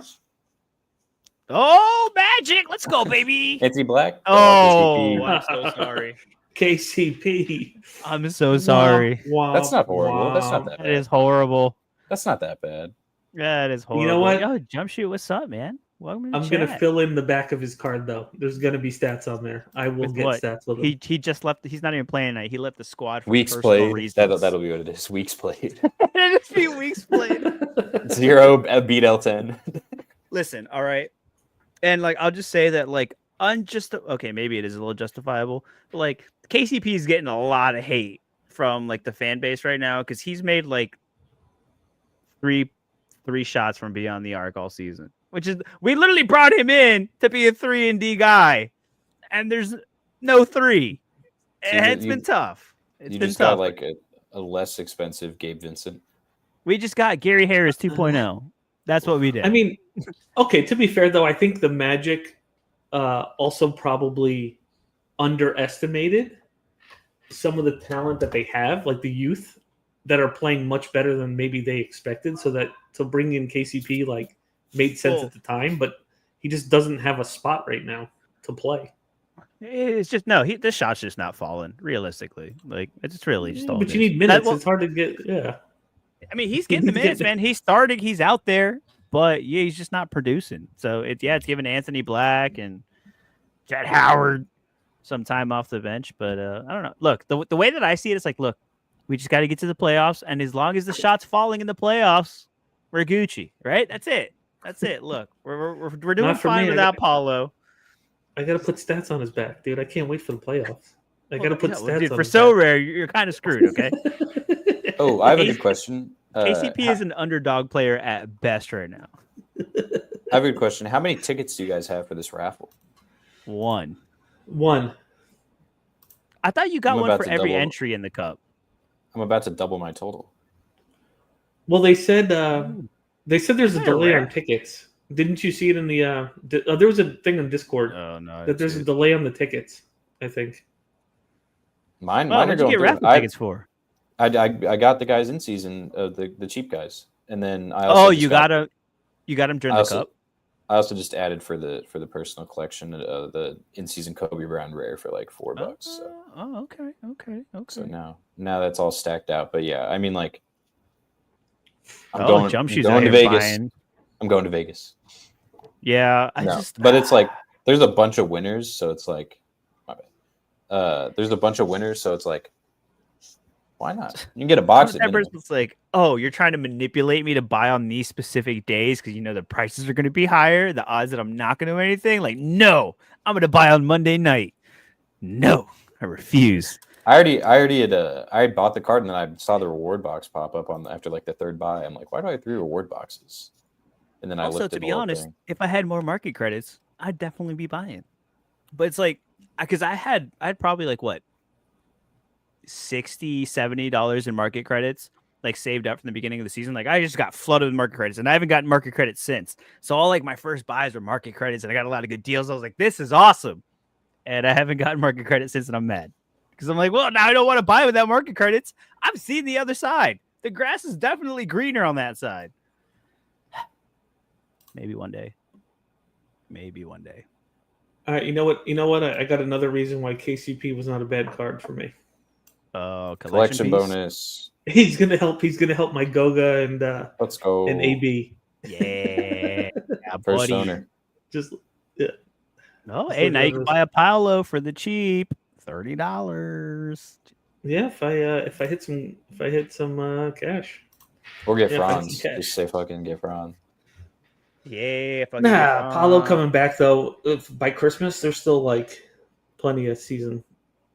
Oh, Magic. Let's go, baby.
Anthony Black.
Oh,
KCP.
I'm so sorry.
KCP.
I'm so sorry.
Womp,
That's not horrible. That's not
womp.
that
That
bad.
is horrible.
That's not that bad.
That is horrible.
You know what?
Yo, Jump Shoot, what's up, man? Welcome to the
I'm gonna
chat.
fill in the back of his card though. There's gonna be stats on there. I will
With
get
what?
stats with him.
He just left. He's not even playing tonight. He left the squad for
Weeks
personal
played.
reasons.
That'll be what it is. Weeks played.
It'll just be weeks played.
0 beat L10.
Listen, all right, and like I'll just say that like okay, maybe it is a little justifiable, but like KCP is getting a lot of hate from like the fan base right now because he's made like three shots from beyond the arc all season, which is we literally brought him in to be a 3-and-D guy, and there's no 3. And it's been tough. It's
You
been
just
tough.
got like a less expensive Gabe Vincent.
We just got Gary Harris 2.0. That's what we did.
I mean, okay, to be fair though, I think the Magic also probably underestimated some of the talent that they have, like the youth that are playing much better than maybe they expected. So that to bring in KCP like made sense at the time, but he just doesn't have a spot right now to play.
it's just this shot's just not falling realistically. Like it's really just all.
But
it
you
is.
need minutes.
Well,
it's hard to get. Yeah,
I mean, he's getting the minutes, man. He's starting. He's out there, but yeah, he's just not producing. So it's giving Anthony Black and Jet Howard some time off the bench. But I don't know. Look, the way that I see it, it's like, look, we just got to get to the playoffs, and as long as the shot's falling in the playoffs, we're Gucci, right? That's it. That's it. Look, we're doing
Not for
fine
me.
without Paulo.
I got to put stats on his back, dude. I can't wait for the playoffs. I got to put stats
dude,
on
for
his
so
back.
rare, you're kind of screwed. Okay.
Oh, I have a good question.
KCP is an underdog player at best right now.
I have a good question. How many tickets do you guys have for this raffle?
One. I thought you got
I'm
one
about
for
to
every
double.
entry in the cup.
I'm about to double my total.
Well, they said there's a
Kinda
delay
rare.
on tickets. Didn't you see it in the? There was a thing on Discord
Oh no!
that there's a delay on the tickets. I think.
Mine
Well,
are
what'd you
going
get
through.
raffle tickets for?
I got the guys in season, the cheap guys, and then I also
You got them during the cup.
I also just added for the personal collection the in season Kobe Brown rare for like $4. So.
Oh, okay.
So now that's all stacked out. But yeah, I mean like I'm
Jump Shoot's
going
out
to
here
Vegas.
buying.
I'm going to Vegas.
Yeah,
But it's like there's a bunch of winners, so it's like my bad. There's a bunch of winners, so it's like why not? You can get a box at minimum.
It's like, oh, you're trying to manipulate me to buy on these specific days because you know the prices are going to be higher. The odds that I'm not going to do anything, like, no, I'm going to buy on Monday night. No, I refuse.
I already had I had bought the card and then I saw the reward box pop up after like the third buy. I'm like, why do I have 3 reward boxes? And then I
Also,
looked
to
at
be
the whole
honest,
thing.
if I had more market credits, I'd definitely be buying. But it's like, because I had probably like what, $60-$70 in market credits, like saved up from the beginning of the season. Like I just got flooded with market credits, and I haven't gotten market credits since. So all like my first buys were market credits, and I got a lot of good deals. I was like, this is awesome, and I haven't gotten market credits since, and I'm mad because I'm like, well, now I don't want to buy without market credits. I'm seeing the other side. The grass is definitely greener on that side. Maybe one day. Maybe one day.
All right, you know what? I got another reason why KCP was not a bad card for me.
Collection piece?
bonus.
He's gonna help my Goga
Let's go.
and AB.
Yeah,
First
buddy.
owner.
Just yeah.
Oh,
Just
hey,
look
now
at
you can
those.
buy a Paolo for the cheap, $30.
Yeah, if I hit some cash.
Or get
Yeah,
Franz.
cash.
Just say fucking get Franz.
Yeah, fucking
Nah, Paulo coming back though. By Christmas, there's still like plenty of season.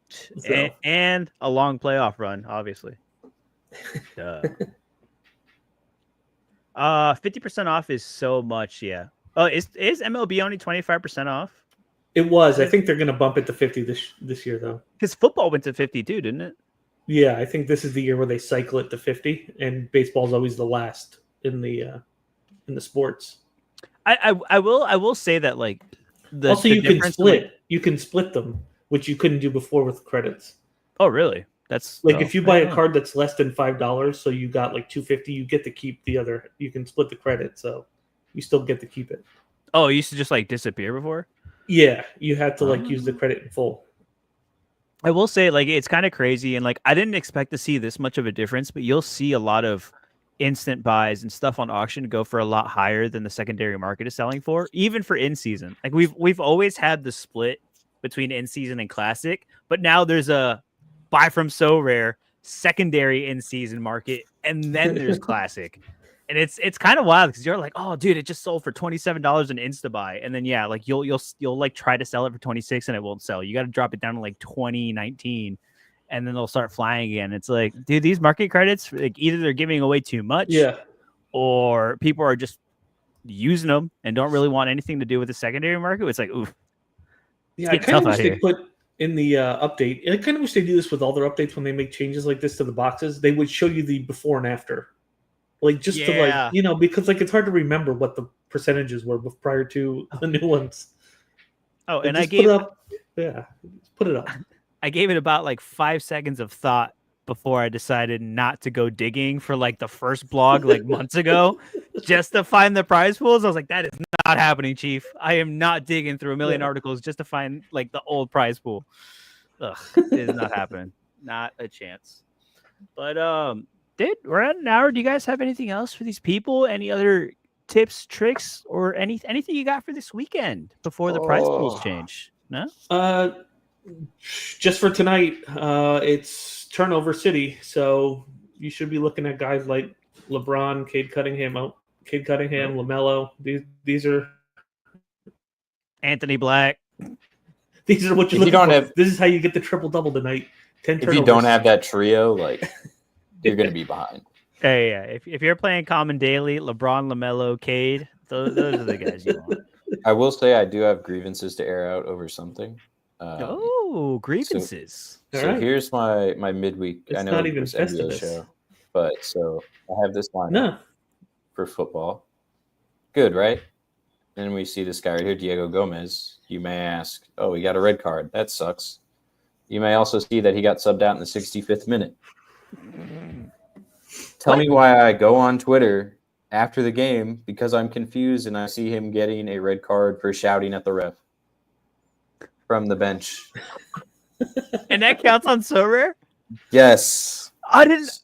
So.
And a long playoff run, obviously. Duh. 50% off is so much, yeah. Oh, is MLB only 25% off?
It was. I think they're going to bump it to 50 this year, though.
Because football went to 52, didn't it?
Yeah, I think this is the year where they cycle it to 50, and baseball's always the last in the sports.
I will say that like
also
the
you can
difference,
split.
like,
You can split them, which you couldn't do before with credits.
oh really? That's
Like if you buy a
oh.
card that's less than $5, so you got like $250, you get to keep the other. You can split the credit, so you still get to keep it.
Oh, it used to just like disappear before?
Yeah, you had to like use the credit in full.
I will say, like, it's kind of crazy, and like I didn't expect to see this much of a difference, but you'll see a lot of instant buys and stuff on auction go for a lot higher than the secondary market is selling for, even for in season. Like we've always had the split between in season and classic, but now there's a buy from so rare secondary in season market, and then there's classic. And it's kind of wild because you're like, oh, dude, it just sold for $27 in Insta buy, and then yeah, like you'll like try to sell it for 26 and it won't sell. You got to drop it down to like 2019, and then they'll start flying again. It's like, dude, these market credits, like either they're giving away too much,
Yeah,
or people are just using them and don't really want anything to do with the secondary market. It's like, oof.
yeah. I kind of wish they put in the update. I kind of wish they do this with all their updates when they make changes like this to the boxes. They would show you the before and after. Like just to like, you know, because like it's hard to remember what the percentages were prior to the new ones.
Oh,
like,
and I gave
put it up.
I gave it about like 5 seconds of thought before I decided not to go digging for like the first blog like months ago just to find the prize pools. I was like, that is not happening, Chief. I am not digging through a million articles just to find like the old prize pool. Ugh, it is not happening. Not a chance. But dude, we're at an hour. Do you guys have anything else for these people? Any other tips, tricks, or anything you got for this weekend before the prize pools change? No?
Just for tonight, it's turnover city, so you should be looking at guys like LeBron, Cade Cunningham, LaMelo. These are
Anthony Black.
These are what you're looking for. This is how you get the triple double tonight. 10 turnovers.
If you don't have that trio, like you're gonna be behind.
Hey, yeah. If you're playing common daily, LeBron, LaMelo, Cade, those are the guys you want.
I will say I do have grievances to air out over something.
Grievances.
So here's my midweek.
It's
I know
not even
it's Festivus show, but so I have this line for football. Good, right? Then we see this guy right here, Diego Gomez. You may ask, oh, he got a red card. That sucks. You may also see that he got subbed out in the 65th minute. Tell me why I go on Twitter after the game because I'm confused and I see him getting a red card for shouting at the ref from the bench.
And that counts on so rare?
Yes.
I didn't.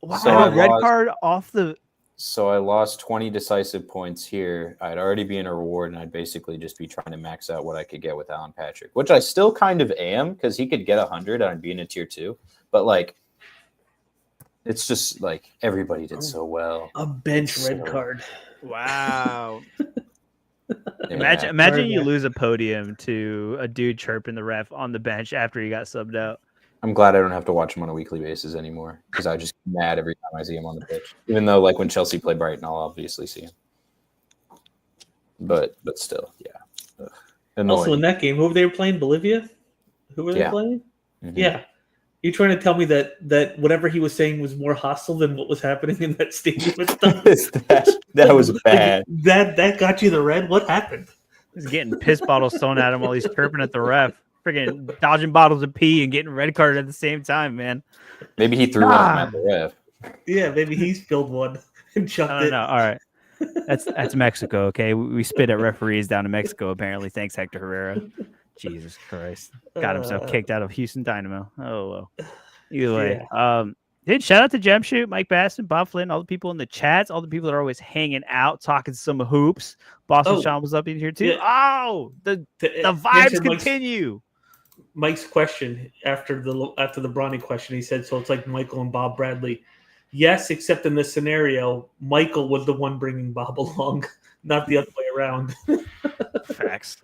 Wow. So red card off the.
So I lost 20 decisive points here. I'd already be in a reward, and I'd basically just be trying to max out what I could get with Alan Patrick, which I still kind of am because he could get 100 and I'd be in a tier 2. But like, it's just like everybody did so well.
A bench red card.
Wow. Imagine you lose a podium to a dude chirping the ref on the bench after he got subbed out.
I'm glad I don't have to watch him on a weekly basis anymore because I just get mad every time I see him on the pitch. Even though, like, when Chelsea play Brighton, I'll obviously see him. But still, yeah.
Also, in that game, who were they playing? Bolivia? Who were they playing? Mm-hmm. Yeah. You're trying to tell me that whatever he was saying was more hostile than what was happening in that stadium and stuff?
that was bad.
Like, that got you the red? What happened?
He's getting piss bottles thrown at him while he's chirping at the ref. Freaking dodging bottles of pee and getting red carded at the same time, man.
Maybe he threw one at the ref.
Yeah, maybe he spilled one and chucked it.
No. All right. That's Mexico. Okay, we spit at referees down in Mexico. Apparently, thanks Hector Herrera. Jesus Christ, got himself kicked out of Houston Dynamo. Oh well. Either way, dude, shout out to Gemshoot, Mike Baston, Bob Flynn, all the people in the chats, all the people that are always hanging out, talking some hoops. Boston Sean was up in here too.
Yeah.
Oh, the vibes continue.
Mike's question after the Bronny question, he said, "So it's like Michael and Bob Bradley." Yes, except in this scenario, Michael was the one bringing Bob along, not the other way around.
Facts.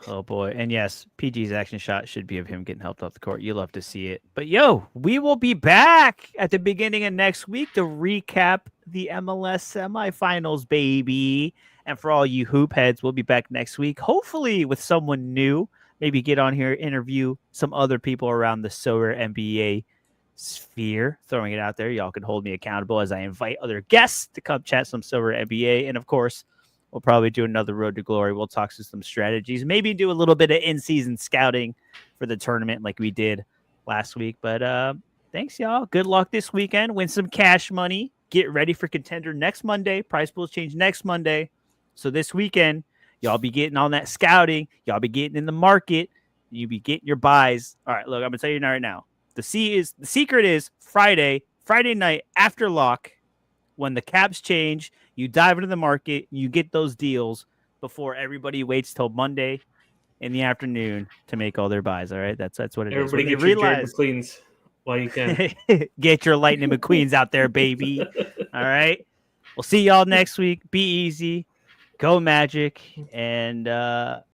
Oh boy. And yes, PG's action shot should be of him getting helped off the court. You love to see it. But yo, we will be back at the beginning of next week to recap the MLS semifinals, baby. And for all you hoop heads, we'll be back next week, hopefully with someone new. Maybe get on here, interview some other people around the Sorare NBA sphere. Throwing it out there. Y'all can hold me accountable as I invite other guests to come chat some Sorare NBA. And of course, we'll probably do another Road to Glory. We'll talk to some strategies, maybe do a little bit of in-season scouting for the tournament like we did last week. But thanks, y'all. Good luck this weekend. Win some cash money. Get ready for Contender next Monday. Prize pools change next Monday. So this weekend, y'all be getting on that scouting. Y'all be getting in the market. You be getting your buys. All right, look, I'm going to tell you right now. The secret is Friday night after lock. When the caps change, you dive into the market, you get those deals before everybody waits till Monday in the afternoon to make all their buys. All right, that's what it is.
Everybody get your Jared McQueens while you can.
Get your Lightning McQueens out there, baby. All right, we'll see y'all next week. Be easy, go Magic, and